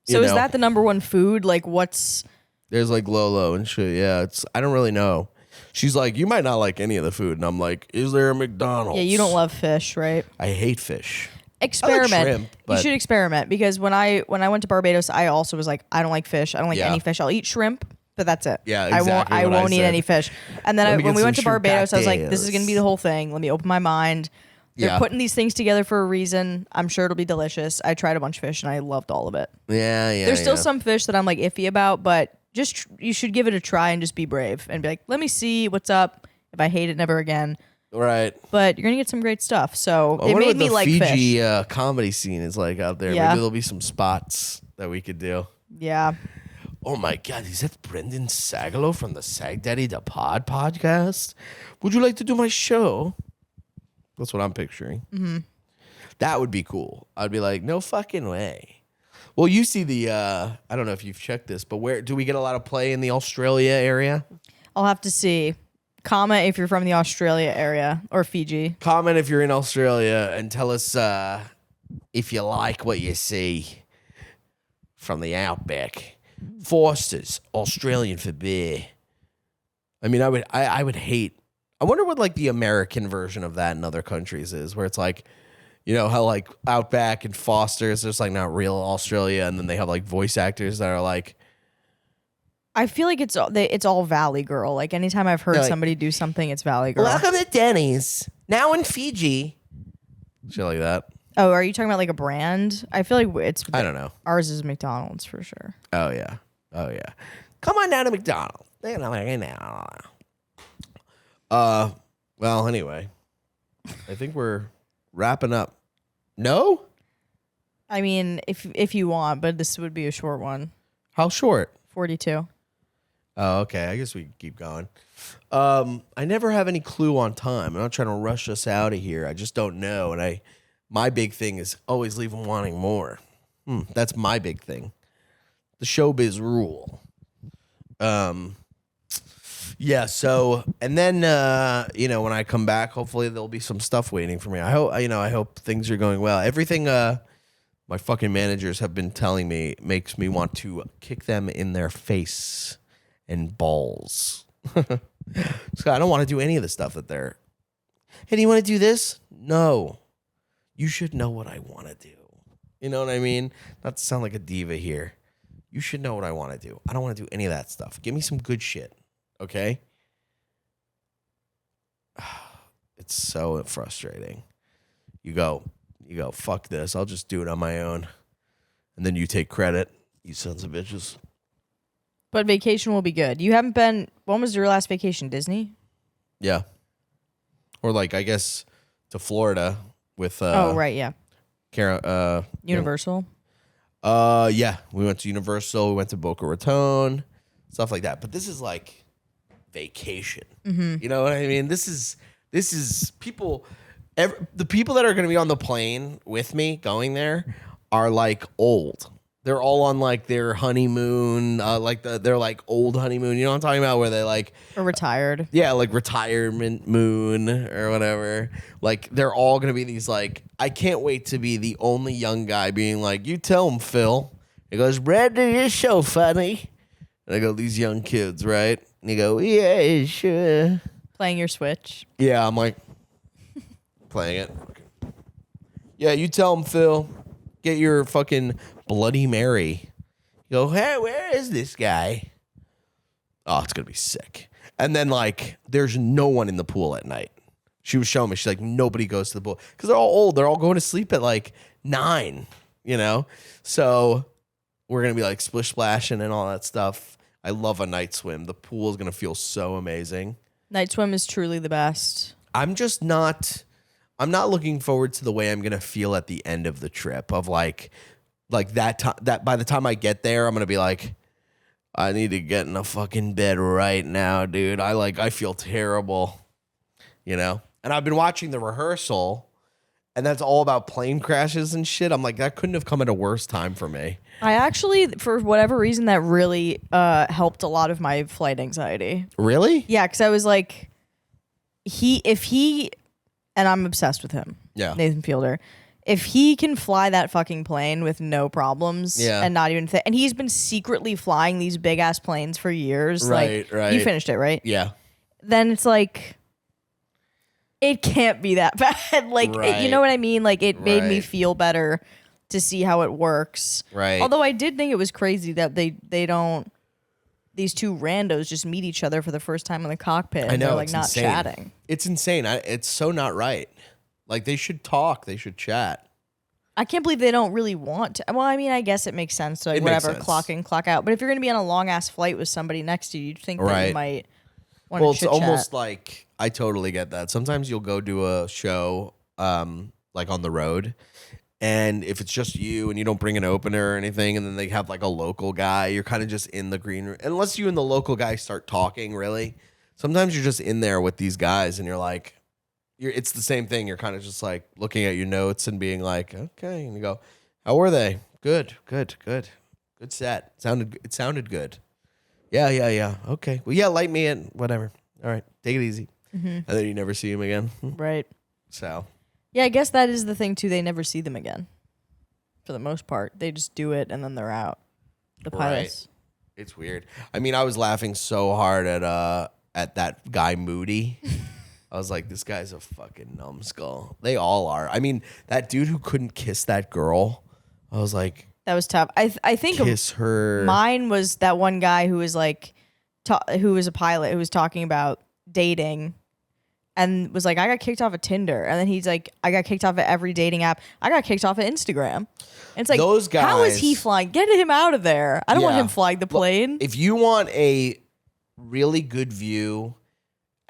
so is that the number one food? Like, what's... There's like Lolo and shit. Yeah, I don't really know. She's like, you might not like any of the food. And I'm like, is there a McDonald's? Yeah, you don't love fish, right? I hate fish. Experiment. I like shrimp, you should experiment, because when I went to Barbados, I also was like, I don't like fish. I don't like any fish. I'll eat shrimp, but that's it. Yeah, exactly. I won't eat any fish. And then when we went to Barbados, I was like, this is going to be the whole thing. Let me open my mind. They're putting these things together for a reason. I'm sure it'll be delicious. I tried a bunch of fish and I loved all of it. Yeah. There's still some fish that I'm like iffy about, but just you should give it a try and just be brave and be like, let me see what's up. If I hate it, never again. Right. But you're going to get some great stuff. So it made me like fish. Fiji Comedy scene is like out there. Yeah. Maybe there'll be some spots that we could do. Yeah. Oh my God, is that Brendan Sagalow from the Sagdaddy the Pod podcast? Would you like to do my show? That's what I'm picturing. Mm-hmm. That would be cool. I'd be like, no fucking way. Well, you see the, I don't know if you've checked this, but where do we get a lot of play in the Australia area? I'll have to see. Comment if you're from the Australia area or Fiji. Comment if you're in Australia and tell us if you like what you see from the outback. Foster's, Australian for beer. I mean, I would hate. I wonder what like the American version of that in other countries is, where it's like, you know how like Outback and Foster's, there's like not real Australia, and then they have like voice actors that are like. I feel like it's all Valley Girl. Like anytime I've heard somebody do something, it's Valley Girl. Welcome to Denny's, now in Fiji. Shit like that. Oh, are you talking about like a brand? I feel like it's. I don't know. Ours is McDonald's for sure. Oh yeah. Come on down to McDonald's. Well, anyway, I think we're wrapping up. No? I mean, if you want, but this would be a short one. How short? 42. Oh, okay. I guess we can keep going. I never have any clue on time. I'm not trying to rush us out of here. I just don't know. And my big thing is always leave them wanting more. That's my big thing. The showbiz rule. Yeah, so, and then, when I come back, hopefully there'll be some stuff waiting for me. I hope things are going well. Everything my fucking managers have been telling me makes me want to kick them in their face and balls. So I don't want to do any of the stuff that they're, hey, do you want to do this? No. You should know what I want to do. You know what I mean? Not to sound like a diva here. You should know what I want to do. I don't want to do any of that stuff. Give me some good shit. Okay? It's so frustrating. You go, fuck this. I'll just do it on my own. And then you take credit, you sons of bitches. But vacation will be good. You haven't been, when was your last vacation? Disney? Yeah. Or like, I guess, to Florida with... oh, right, yeah. Universal? Yeah. We went to Universal. We went to Boca Raton. Stuff like that. But this is like vacation. Mm-hmm. You know what I mean? This is people... the people that are going to be on the plane with me going there are like old. They're all on like their honeymoon, they're like old honeymoon. You know what I'm talking about? Where they like or retired. Yeah, like retirement moon or whatever. Like they're all going to be these like. I can't wait to be the only young guy being like, "You tell him, Phil." He goes, "Brandon, you're so funny." And I go, "These young kids, right?" And he go, "Yeah, sure." Playing your Switch. Yeah, I'm like. Playing it. Yeah, you tell him, Phil. Get your fucking Bloody Mary. You go, hey, where is this guy? Oh, it's going to be sick. And then, like, there's no one in the pool at night. She was showing me. She's like, nobody goes to the pool. Because they're all old. They're all going to sleep at, like, 9, you know? So we're going to be, like, splish splashing and all that stuff. I love a night swim. The pool is going to feel so amazing. Night swim is truly the best. I'm not looking forward to the way I'm gonna feel at the end of the trip of like that by the time I get there, I'm gonna be like, I need to get in a fucking bed right now, dude. I feel terrible, you know? And I've been watching the rehearsal, and that's all about plane crashes and shit. I'm like, that couldn't have come at a worse time for me. I actually, for whatever reason, that really helped a lot of my flight anxiety. Really? Yeah, because I was like, if he, and I'm obsessed with him, Nathan Fielder. If he can fly that fucking plane with no problems and not even and he's been secretly flying these big ass planes for years. Right. You finished it, right? Yeah. Then it's like, it can't be that bad. You know what I mean? Like, it made me feel better to see how it works. Right. Although I did think it was crazy that they don't, these two randos just meet each other for the first time in the cockpit. And I know, they're like not insane. Chatting. It's insane. It's so not right. Like, they should talk. They should chat. I can't believe they don't really want to. Well, I mean, I guess it makes sense to whatever, clock in, clock out. But if you're going to be on a long-ass flight with somebody next to you, you'd think that you might want to chit-chat. Well, it's almost like, I totally get that. Sometimes you'll go do a show, like on the road, and if it's just you and you don't bring an opener or anything, and then they have like a local guy, you're kind of just in the green room. Unless you and the local guy start talking, really. Sometimes you're just in there with these guys, and you're like, it's the same thing. You're kind of just like looking at your notes and being like, okay. And you go, how were they? Good set. It sounded good. Yeah. Okay. Well, yeah, light me in. Whatever. All right. Take it easy. Mm-hmm. And then you never see him again. Right. So. Yeah, I guess that is the thing too. They never see them again. For the most part. They just do it and then they're out. The pilots. Right. It's weird. I mean, I was laughing so hard at that guy Moody. I was like, this guy's a fucking numbskull. They all are. I mean, that dude who couldn't kiss that girl, I was like, that was tough. I think kiss her. Mine was that one guy who was like, who was a pilot who was talking about dating and was like, I got kicked off of Tinder. And then he's like, I got kicked off of every dating app. I got kicked off of Instagram. And it's like, those guys, how is he flying? Get him out of there. I don't want him flying the plane. If you want a really good view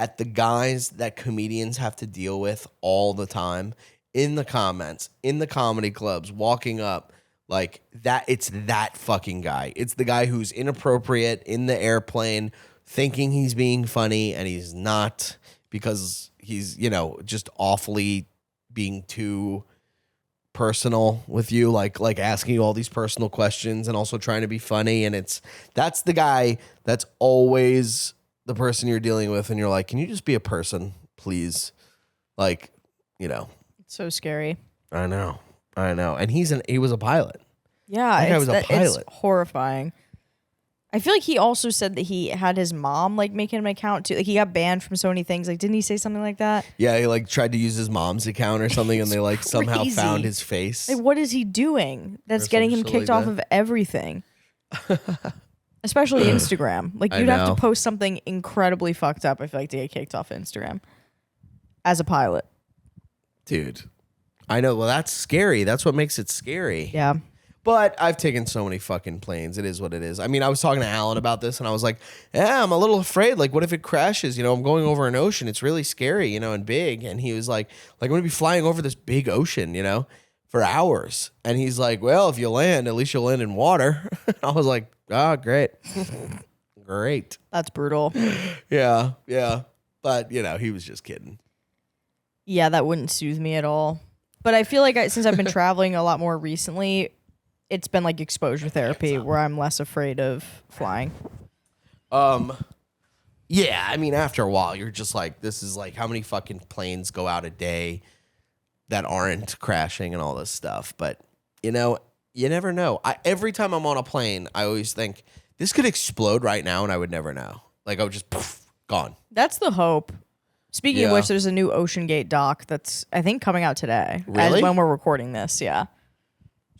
at the guys that comedians have to deal with all the time in the comments, in the comedy clubs, walking up like that, it's that fucking guy. It's the guy who's inappropriate in the airplane, thinking he's being funny and he's not because he's, just awfully being too personal with you, like asking you all these personal questions and also trying to be funny. And that's the guy that's always the person you're dealing with, and you're like, can you just be a person, please? Like, It's so scary. I know. And he was a pilot. Yeah, that guy was a pilot. It's horrifying. I feel like he also said that he had his mom like making him an account too. Like he got banned from so many things. Like, didn't he say something like that? Yeah, he like tried to use his mom's account or something, and they like somehow found his face. Like, what is he doing? That's getting him kicked off of everything. Especially Instagram. Like, you'd have to post something incredibly fucked up, I feel like, to get kicked off of Instagram. As a pilot. Dude. I know. Well, that's scary. That's what makes it scary. Yeah. But I've taken so many fucking planes. It is what it is. I mean, I was talking to Alan about this, and I was like, yeah, I'm a little afraid. Like, what if it crashes? I'm going over an ocean. It's really scary, and big. And he was like, I'm going to be flying over this big ocean, for hours. And he's like, well, if you land, at least you'll land in water. I was like, oh, great. Great. That's brutal. Yeah. But, he was just kidding. Yeah, that wouldn't soothe me at all. But I feel like since I've been traveling a lot more recently, it's been like exposure therapy where I'm less afraid of flying. Yeah, I mean, after a while, you're just like, this is like, how many fucking planes go out a day that aren't crashing and all this stuff? But, you never know. Every time I'm on a plane, I always think, this could explode right now and I would never know. Like, I would just, gone. That's the hope. Speaking of which, there's a new OceanGate doc that's, I think, coming out today. Really? As when we're recording this, yeah.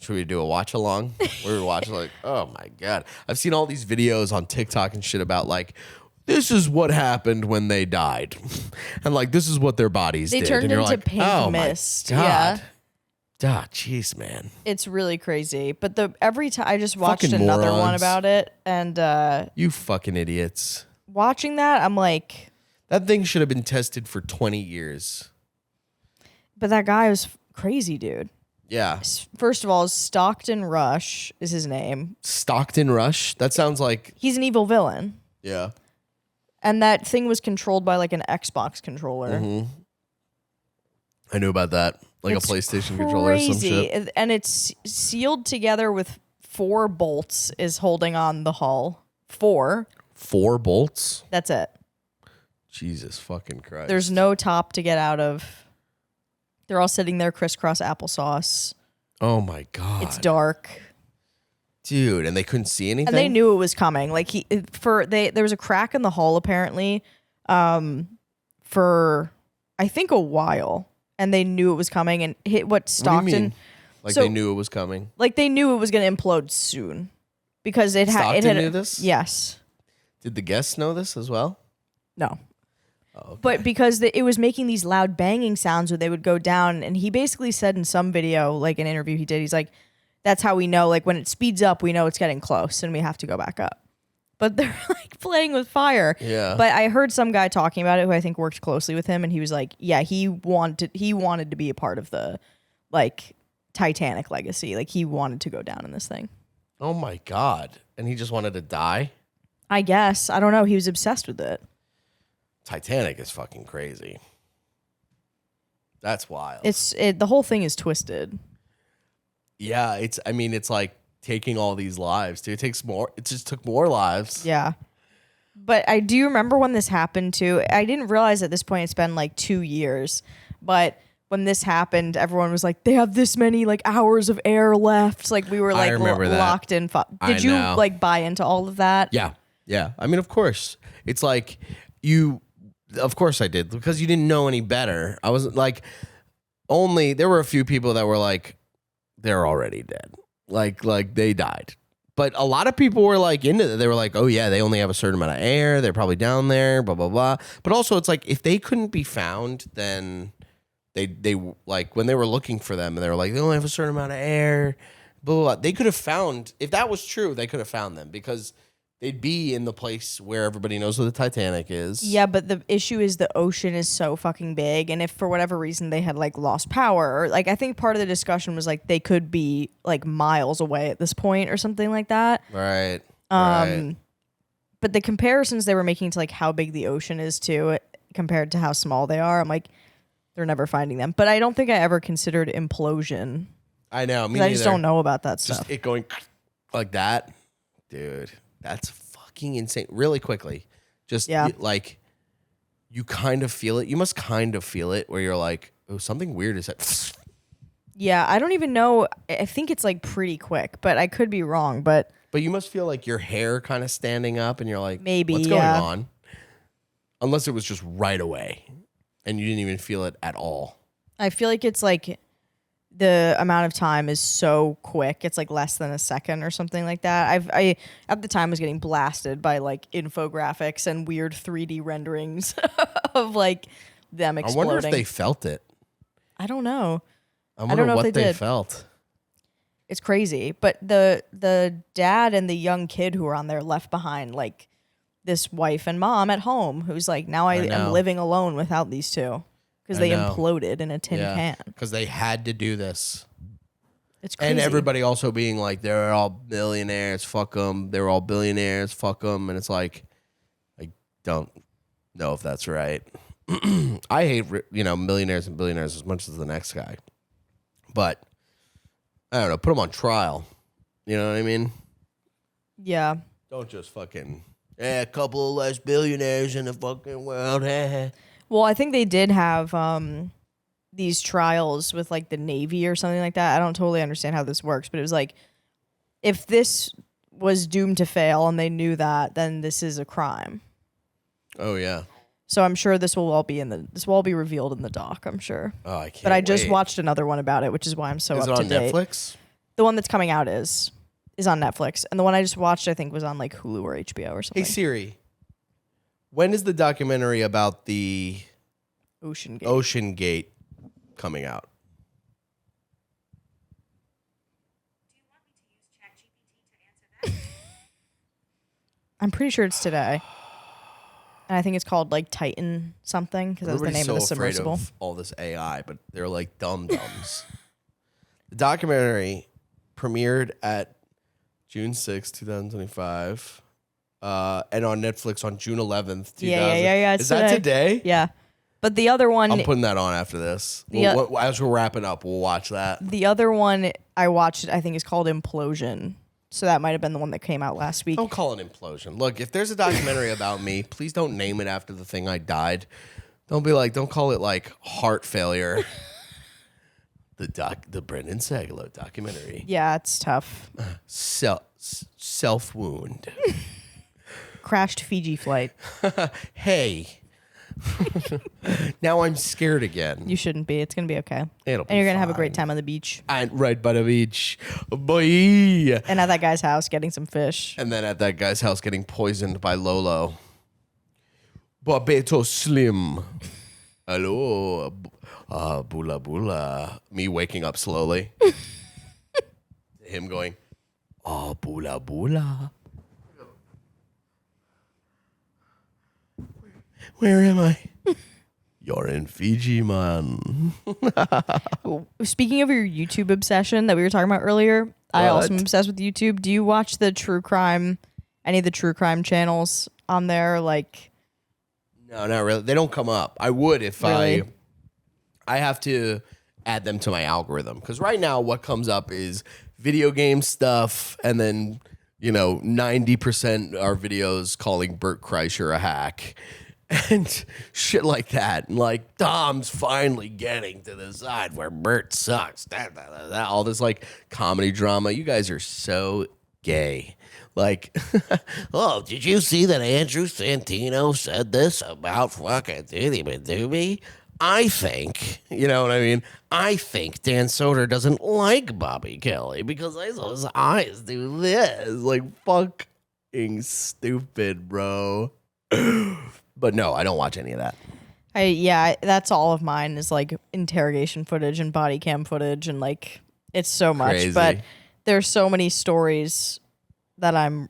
Should we do a watch along? We were watching like, oh my God. I've seen all these videos on TikTok and shit about like, this is what happened when they died. And like, this is what their bodies did. They turned and you're into like, pink mist. My God. Yeah. Jeez, man. It's really crazy. But every time I just watched another one about it, and you fucking idiots. Watching that, I'm like, that thing should have been tested for 20 years. But that guy was crazy, dude. Yeah. First of all, Stockton Rush is his name. Stockton Rush? That sounds like... He's an evil villain. Yeah. And that thing was controlled by like an Xbox controller. Mm-hmm. I knew about that. Like It's a PlayStation controller or some shit. And it's sealed together with 4 bolts is holding on the hull. 4. 4 bolts? That's it. Jesus fucking Christ. There's no top to get out of. They're all sitting there crisscross applesauce. Oh my God. It's dark. Dude, and they couldn't see anything? And they knew it was coming. Like there was a crack in the hull apparently for I think a while. And they knew it was coming and hit what Stockton. What do you mean? Like they knew it was coming? Like they knew it was going to implode soon. Because Stockton knew this? Yes. Did the guests know this as well? No. Oh, okay. But because it was making these loud banging sounds where they would go down. And he basically said in some video, like an interview he did, he's like, that's how we know, like when it speeds up, we know it's getting close and we have to go back up. But they're like playing with fire. Yeah. But I heard some guy talking about it who I think worked closely with him. And he was like, yeah, he wanted to be a part of the like Titanic legacy. Like he wanted to go down in this thing. Oh my God. And he just wanted to die? I guess. I don't know. He was obsessed with it. Titanic is fucking crazy. That's wild. The whole thing is twisted. Yeah, it's like taking all these lives, dude. It just took more lives. Yeah. But I do remember when this happened too. I didn't realize at this point it's been like 2 years. But when this happened, everyone was like, they have this many like hours of air left. Like we were like locked in. Did you like buy into all of that? Yeah. Yeah. I mean, of course. It's like of course I did, because you didn't know any better. I wasn't like, there were a few people that were like, they're already dead. Like they died. But a lot of people were like into it. They were like, oh yeah, they only have a certain amount of air. They're probably down there, blah, blah, blah. But also it's like, if they couldn't be found, then they like when they were looking for them and they were like, they only have a certain amount of air, blah, blah, blah. They could have found, if that was true, they could have found them because they'd be in the place where everybody knows where the Titanic is. Yeah, but the issue is the ocean is so fucking big, and if for whatever reason they had like lost power, or like I think part of the discussion was like they could be like miles away at this point or something like that. Right. Right. But the comparisons they were making to like how big the ocean is too, compared to how small they are, I'm like, they're never finding them. But I don't think I ever considered implosion. I know. Me I just don't know about that stuff. Just it going like that, dude. That's fucking insane. Really quickly. Just like you kind of feel it. You must kind of feel it where you're like, oh, something weird is that. Yeah, I don't even know. I think it's like pretty quick, but I could be wrong. But you must feel like your hair kind of standing up and you're like, maybe what's going on? Unless it was just right away and you didn't even feel it at all. I feel like it's like the amount of time is so quick. It's like less than a second or something like that. I at the time was getting blasted by like infographics and weird 3D renderings of like them exploding. I wonder if they felt it. I don't know. I don't know what they felt. It's crazy. But the dad and the young kid who were on there left behind like this wife and mom at home who's like, now I am living alone without these two. Because they imploded in a tin can. Because they had to do this. It's crazy. And everybody also being like, they're all millionaires, fuck them. They're all billionaires, fuck them. And it's like, I don't know if that's right. I hate, millionaires and billionaires as much as the next guy. But, I don't know, put them on trial. You know what I mean? Yeah. Don't just fucking, a couple of less billionaires in the fucking world. Well, I think they did have these trials with like the Navy or something like that. I don't totally understand how this works, but it was like, if this was doomed to fail and they knew that, then this is a crime. Oh yeah. So I'm sure this will all be revealed in the doc, I'm sure. Oh, I can't. But I just watched another one about it, which is why I'm so up to date. Is it on Netflix? The one that's coming out is on Netflix, and the one I just watched I think was on like Hulu or HBO or something. Hey Siri. When is the documentary about the OceanGate coming out? Do you want me to use ChatGPT to answer that? I'm pretty sure it's today. And I think it's called like Titan something because that's the name of the submersible. Of all this AI, but they're like dum-dums. The documentary premiered at June 6, 2025. And on Netflix on June 11th, 2000. Yeah. Is that today? Yeah. But the other one, I'm putting that on after this. As we're wrapping up, we'll watch that. the other one I watched, I think, is called Implosion. So that might have been the one that came out last week. Don't call it Implosion. Look, if there's a documentary about me, please don't name it after the thing I died. Don't call it like heart failure. The Brendan Sagalow documentary. Yeah, it's tough. Self wound. Crashed Fiji flight. Hey. Now I'm scared again. You shouldn't be. It's gonna be okay. It'll be and you're gonna have a fine. great time on the beach. I'm right by the beach, boy. And at that guy's house getting some fish. And then at that guy's house getting poisoned by Lolo. Barbato Slim. Hello. Bula bula. Me waking up slowly. Him going, bula bula. Where am I? You're in Fiji, man. Speaking of your YouTube obsession that we were talking about earlier, I also am obsessed with YouTube. Do you watch the true crime, any of the true crime channels on there? Like, no, not really. They don't come up. I would if really? I have to add them to my algorithm. Because right now what comes up is video game stuff, and then, 90% are videos calling Bert Kreischer a hack. And shit like that. And like, Dom's finally getting to the side where Bert sucks. All this like comedy drama. You guys are so gay. Like, oh, did you see that Andrew Santino said this about fucking Doobie? I think, you know what I mean? I think Dan Soder doesn't like Bobby Kelly because I saw his eyes do this. Like, fucking stupid, bro. But no, I don't watch any of that. That's all of mine is like interrogation footage and body cam footage, and like it's so much. Crazy. But there's so many stories that I'm,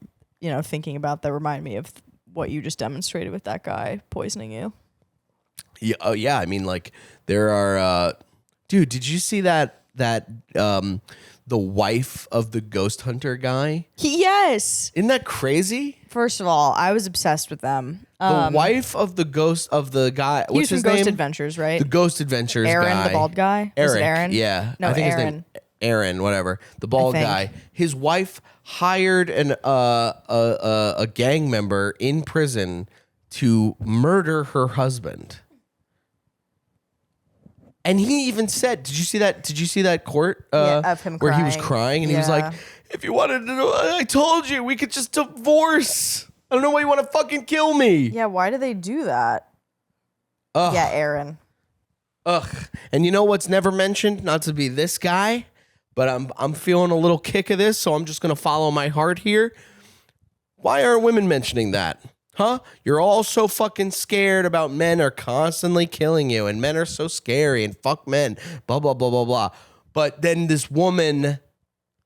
thinking about that remind me of what you just demonstrated with that guy poisoning you. Yeah, oh yeah. I mean, like there are, dude. Did you see that the wife of the ghost hunter guy? Yes. Isn't that crazy? First of all, I was obsessed with them. The wife of the ghost of the guy. What's his name? Ghost Adventures, right? The Ghost Adventures Aaron, guy. the bald guy. Was it Aaron? Yeah. No, I think Aaron. his name Aaron, whatever. The bald guy. His wife hired a gang member in prison to murder her husband. And he even said, "Did you see that? Did you see that court of him where crying. he was crying and he was like, if you wanted to know, I told you we could just divorce. I don't know why you want to fucking kill me." Yeah, why do they do that? Ugh. Yeah, Aaron. Ugh. And you know what's never mentioned? Not to be this guy, but I'm feeling a little kick of this, so I'm just gonna follow my heart here. Why aren't women mentioning that? Huh? You're all so fucking scared about men are constantly killing you, and men are so scary, and fuck men, blah, blah, blah, blah, blah. But then this woman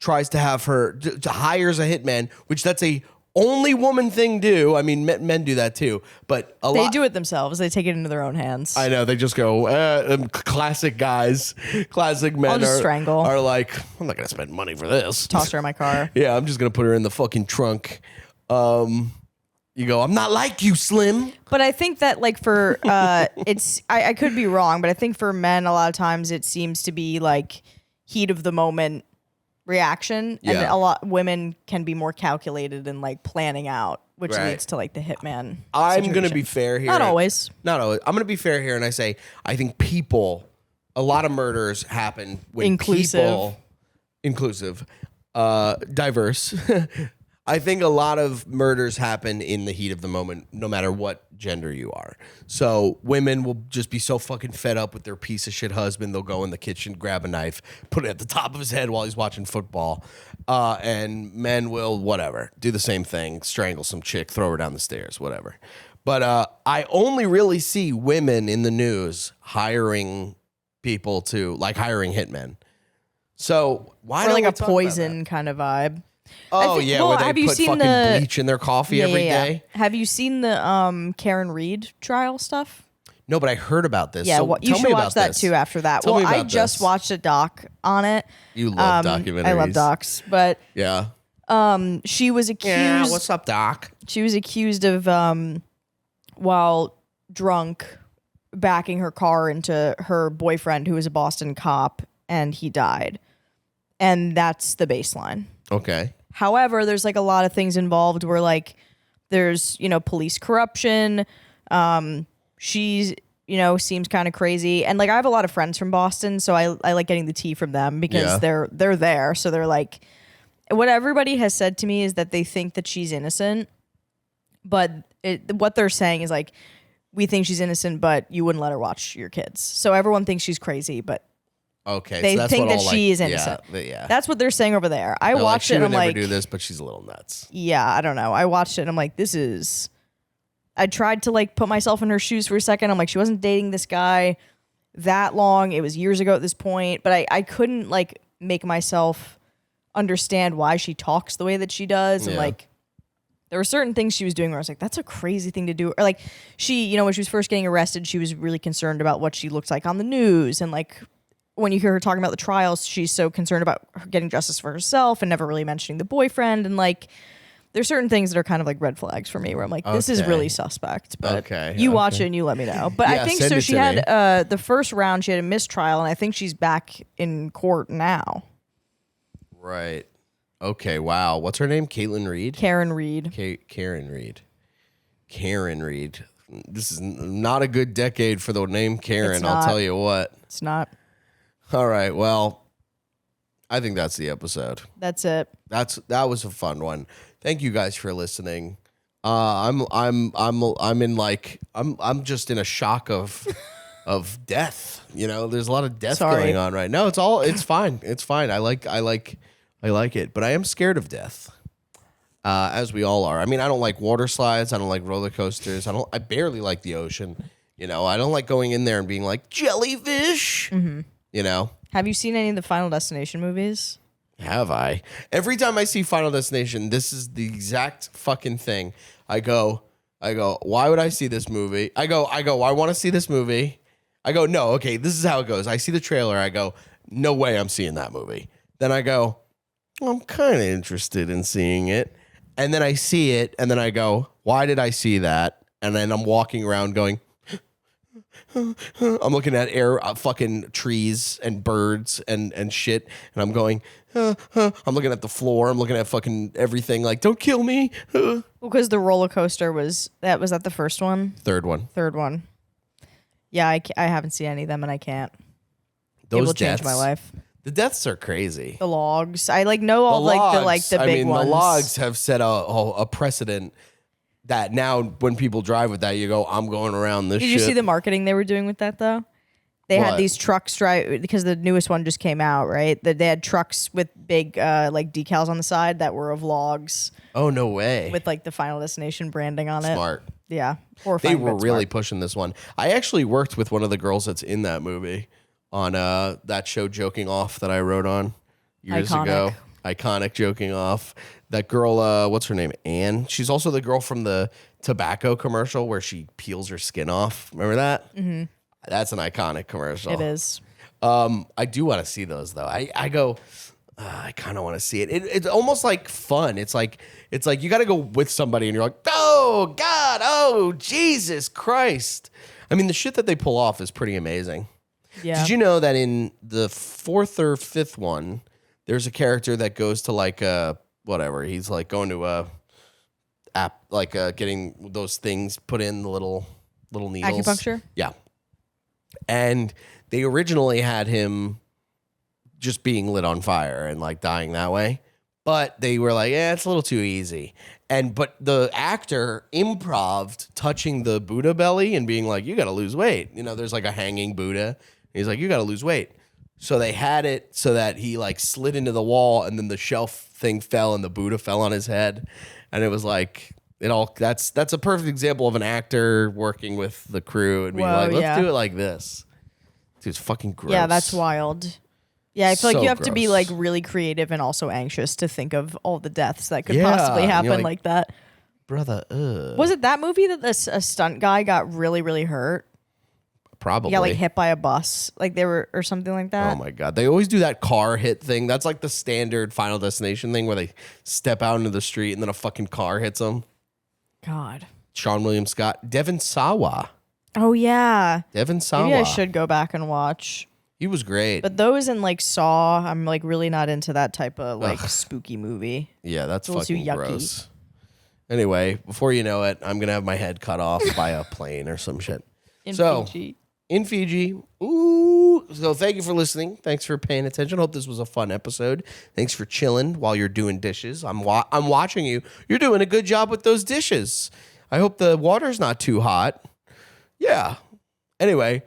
tries to have her, hires a hitman, which that's a only woman thing do. I mean, men do that too, but They do it themselves. They take it into their own hands. I know, they just go, classic guys, classic men I'll just strangle. are like, I'm not going to spend money for this. Toss her in my car. Yeah, I'm just going to put her in the fucking trunk. You go, I'm not like you, Slim. But I think that like for I could be wrong, but I think for men a lot of times it seems to be like heat of the moment reaction, and Yeah. a lot women can be more calculated and like planning out, which Right. leads to like the hitman. I'm going to situation. be fair here. Not always. Not always. I'm going to be fair here and I say, I think a lot of murders happen when Inclusive. Diverse. I think a lot of murders happen in the heat of the moment, no matter what gender you are. So women will just be so fucking fed up with their piece of shit husband, they'll go in the kitchen, grab a knife, put it at the top of his head while he's watching football. And men will, whatever, do the same thing, strangle some chick, throw her down the stairs, whatever. But I only really see women in the news hiring people to, like hiring hitmen. So why Or don't like we a talk about poison that? kind of vibe. Oh, think- yeah, well, where have they you put seen fucking the- bleach in their coffee every day. Have you seen the Karen Reed trial stuff? No, but I heard about this. Yeah, So you tell should me watch about that this. too after that. Tell me I about just this. watched a doc on it. You love documentaries. I love docs, but Yeah. she was accused. Yeah, what's up, Doc? She was accused of while drunk, backing her car into her boyfriend, who was a Boston cop, and he died. And that's the baseline. Okay. However, there's like a lot of things involved where like there's, police corruption. She's, seems kind of crazy. And like I have a lot of friends from Boston, so I like getting the tea from them because they're there. So they're like, what everybody has said to me is that they think that she's innocent. But what they're saying is like, we think she's innocent, but you wouldn't let her watch your kids. So everyone thinks she's crazy, but okay, they think that she is innocent. Yeah. That's what they're saying over there. I They're watched she it and would I'm never like, do this, but she's a little nuts. yeah, I don't know. I watched it and I'm like, I tried to like put myself in her shoes for a second. I'm like, she wasn't dating this guy that long. It was years ago at this point, but I couldn't like make myself understand why she talks the way that she does. And like, there were certain things she was doing where I was like, that's a crazy thing to do. Or like she, when she was first getting arrested, she was really concerned about what she looked like on the news. And like when you hear her talking about the trials, she's so concerned about her getting justice for herself and never really mentioning the boyfriend. And like, there's certain things that are kind of like red flags for me where I'm like, this is really suspect. But you watch it and you let me know. But I think so. She had the first round, she had a mistrial, and I think she's back in court now. Right. Okay. Wow. What's her name? Caitlin Reed? Karen Reed. Karen Reed. Karen Reed. This is not a good decade for the name Karen, I'll tell you what. It's not. All right. Well, I think that's the episode. That's it. That was a fun one. Thank you guys for listening. I'm just in a shock of death. There's a lot of death going on right now. It's fine. It's fine. I like it, but I am scared of death. As we all are. I mean, I don't like water slides. I don't like roller coasters. I barely like the ocean. I don't like going in there and being like jellyfish. Mm-hmm. Have you seen any of the Final Destination movies? Have I? Every time I see Final Destination, this is the exact fucking thing. I go, why would I see this movie? I go, I want to see this movie. I go, no, okay, this is how it goes. I see the trailer. I go, no way I'm seeing that movie. Then I go, I'm kind of interested in seeing it. And then I see it, and then I go, why did I see that? And then I'm walking around going, I'm looking at fucking trees and birds and shit, and I'm going, I'm looking at the floor, I'm looking at fucking everything, like, don't kill me. Well, because the roller coaster was that the first one? Third one. Yeah, I haven't seen any of them, and I can't. Those it will change my life. The deaths are crazy. The logs. I know all the big ones. The logs have set a precedent that now when people drive with that, you go, I'm going around this shit. Did you see the marketing they were doing with that, though? They had these trucks drive, because the newest one just came out, right? They had trucks with big decals on the side that were of logs. Oh, no way. With like the Final Destination branding on it. Smart. Yeah. They were really pushing this one. I actually worked with one of the girls that's in that movie on that show Joking Off that I wrote on years ago. Iconic Joking Off. That girl, what's her name? Anne. She's also the girl from the tobacco commercial where she peels her skin off. Remember that? Mm-hmm. That's an iconic commercial. It is. I do want to see those though. I go, I kind of want to see it. It's almost like fun. It's like you got to go with somebody and you're like, oh God, oh Jesus Christ. I mean, the shit that they pull off is pretty amazing. Yeah. Did you know that in the fourth or fifth one, there's a character that goes to like whatever. He's like going to a app, like getting those things put in the little needles. Acupuncture? Yeah. And they originally had him just being lit on fire and like dying that way. But they were like, it's a little too easy. But the actor improv'd touching the Buddha belly and being like, you got to lose weight. There's like a hanging Buddha. He's like, you got to lose weight. So they had it so that he like slid into the wall and then the shelf thing fell and the Buddha fell on his head. And it was like, that's a perfect example of an actor working with the crew and being let's do it like this. Dude, it's fucking gross. Yeah, that's wild. Yeah, I feel like you have to be like really creative and also anxious to think of all the deaths that could possibly happen like that. Brother, Was it that movie that a stunt guy got really, really hurt? Probably. He got like hit by a bus, like they were, or something like that. Oh my God. They always do that car hit thing. That's like the standard Final Destination thing where they step out into the street and then a fucking car hits them. God. Sean William Scott. Devin Sawa. Oh yeah. Devin Sawa. Maybe I should go back and watch. He was great. But those and like Saw, I'm like really not into that type of like spooky movie. Yeah, that's It's too fucking yucky. gross. Anyway, before you know it, I'm gonna have my head cut off by a plane or some shit. In So, Fiji. In Fiji. Ooh. So thank you for listening. Thanks for paying attention. Hope this was a fun episode. Thanks for chilling while you're doing dishes. I'm watching you. You're doing a good job with those dishes. I hope the water's not too hot. Yeah. Anyway,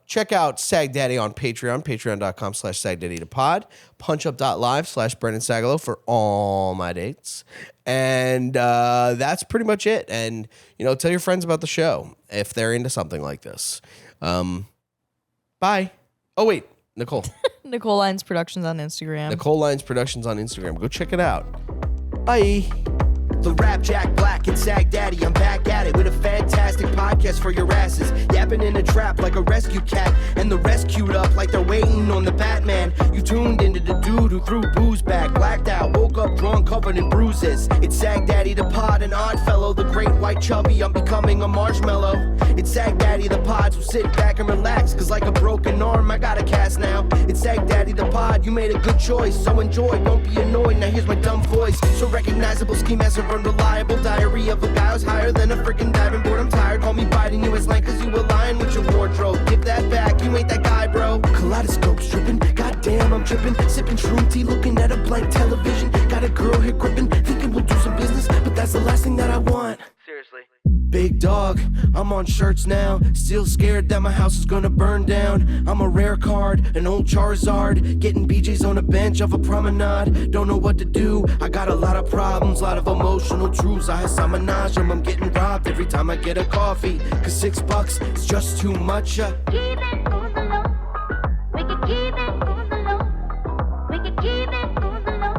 check out Sagdaddy on Patreon, patreon.com/sagdaddytopod, punchup.live/Brendan Sagalow for all my dates. And that's pretty much it. And, tell your friends about the show if they're into something like this. Bye. Oh, wait. Nicole. Nicole Lyons Productions on Instagram. Nicole Lyons Productions on Instagram. Go check it out. Bye. The Rap Jack Black and Sagdaddy, I'm back at it with a fantastic podcast for your asses. Yapping in a trap like a rescue cat, and the rescued up like they're waiting on the Batman. You tuned into the dude who threw booze back, blacked out, woke up drunk, covered in bruises. It's Sagdaddy the pod, an odd fellow, the great white chubby, I'm becoming a marshmallow. It's Sagdaddy the pod, so sit back and relax, cause like a broken arm, I got a cast now. It's Sagdaddy the pod, you made a good choice, so enjoy, don't be annoyed, now here's my dumb voice. So recognizable, ski master, unreliable, diary of a guy who's higher than a freaking diving board. I'm tired, call me biting you as lame cause you a lion with your wardrobe. Give that back, you ain't that guy, bro. Kaleidoscope stripping, goddamn I'm tripping. Sipping shroom tea, looking at a blank television. Got a girl here gripping, thinking we'll do some business, but that's the last thing that I want. Seriously. Big dog, I'm on shirts now. Still scared that my house is gonna burn down. I'm a rare card, an old Charizard. Getting BJ's on a bench of a promenade. Don't know what to do, I got a lot of problems. Lot of emotional truths, I menage them. I'm getting robbed every time I get a coffee. Cause $6 is just too much. Keep it on the low. We can keep it on the low. We can keep it on the low.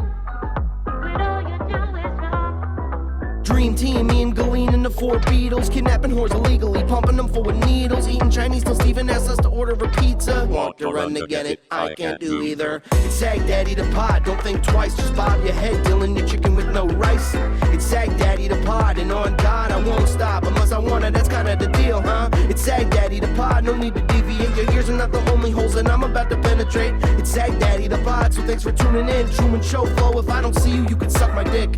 But all you do is wrong. Dream team, me and Galeen and the four Beatles. Kidnapping whores illegally, pumping them full of needles. Eating Chinese till Steven asks us to order a pizza. Walk to run to get it, I can't do either. It's Sagdaddy the pod, don't think twice. Just bob your head, Dylan, your chicken with no rice. It's Sagdaddy the pod, and on God I won't stop. Unless I wanna, that's kinda the deal, huh? It's Sagdaddy the pod, no need to deviate. Your ears are not the only holes that I'm about to penetrate. It's Sagdaddy the pod, so thanks for tuning in. Truman Show flow, if I don't see you, you can suck my dick.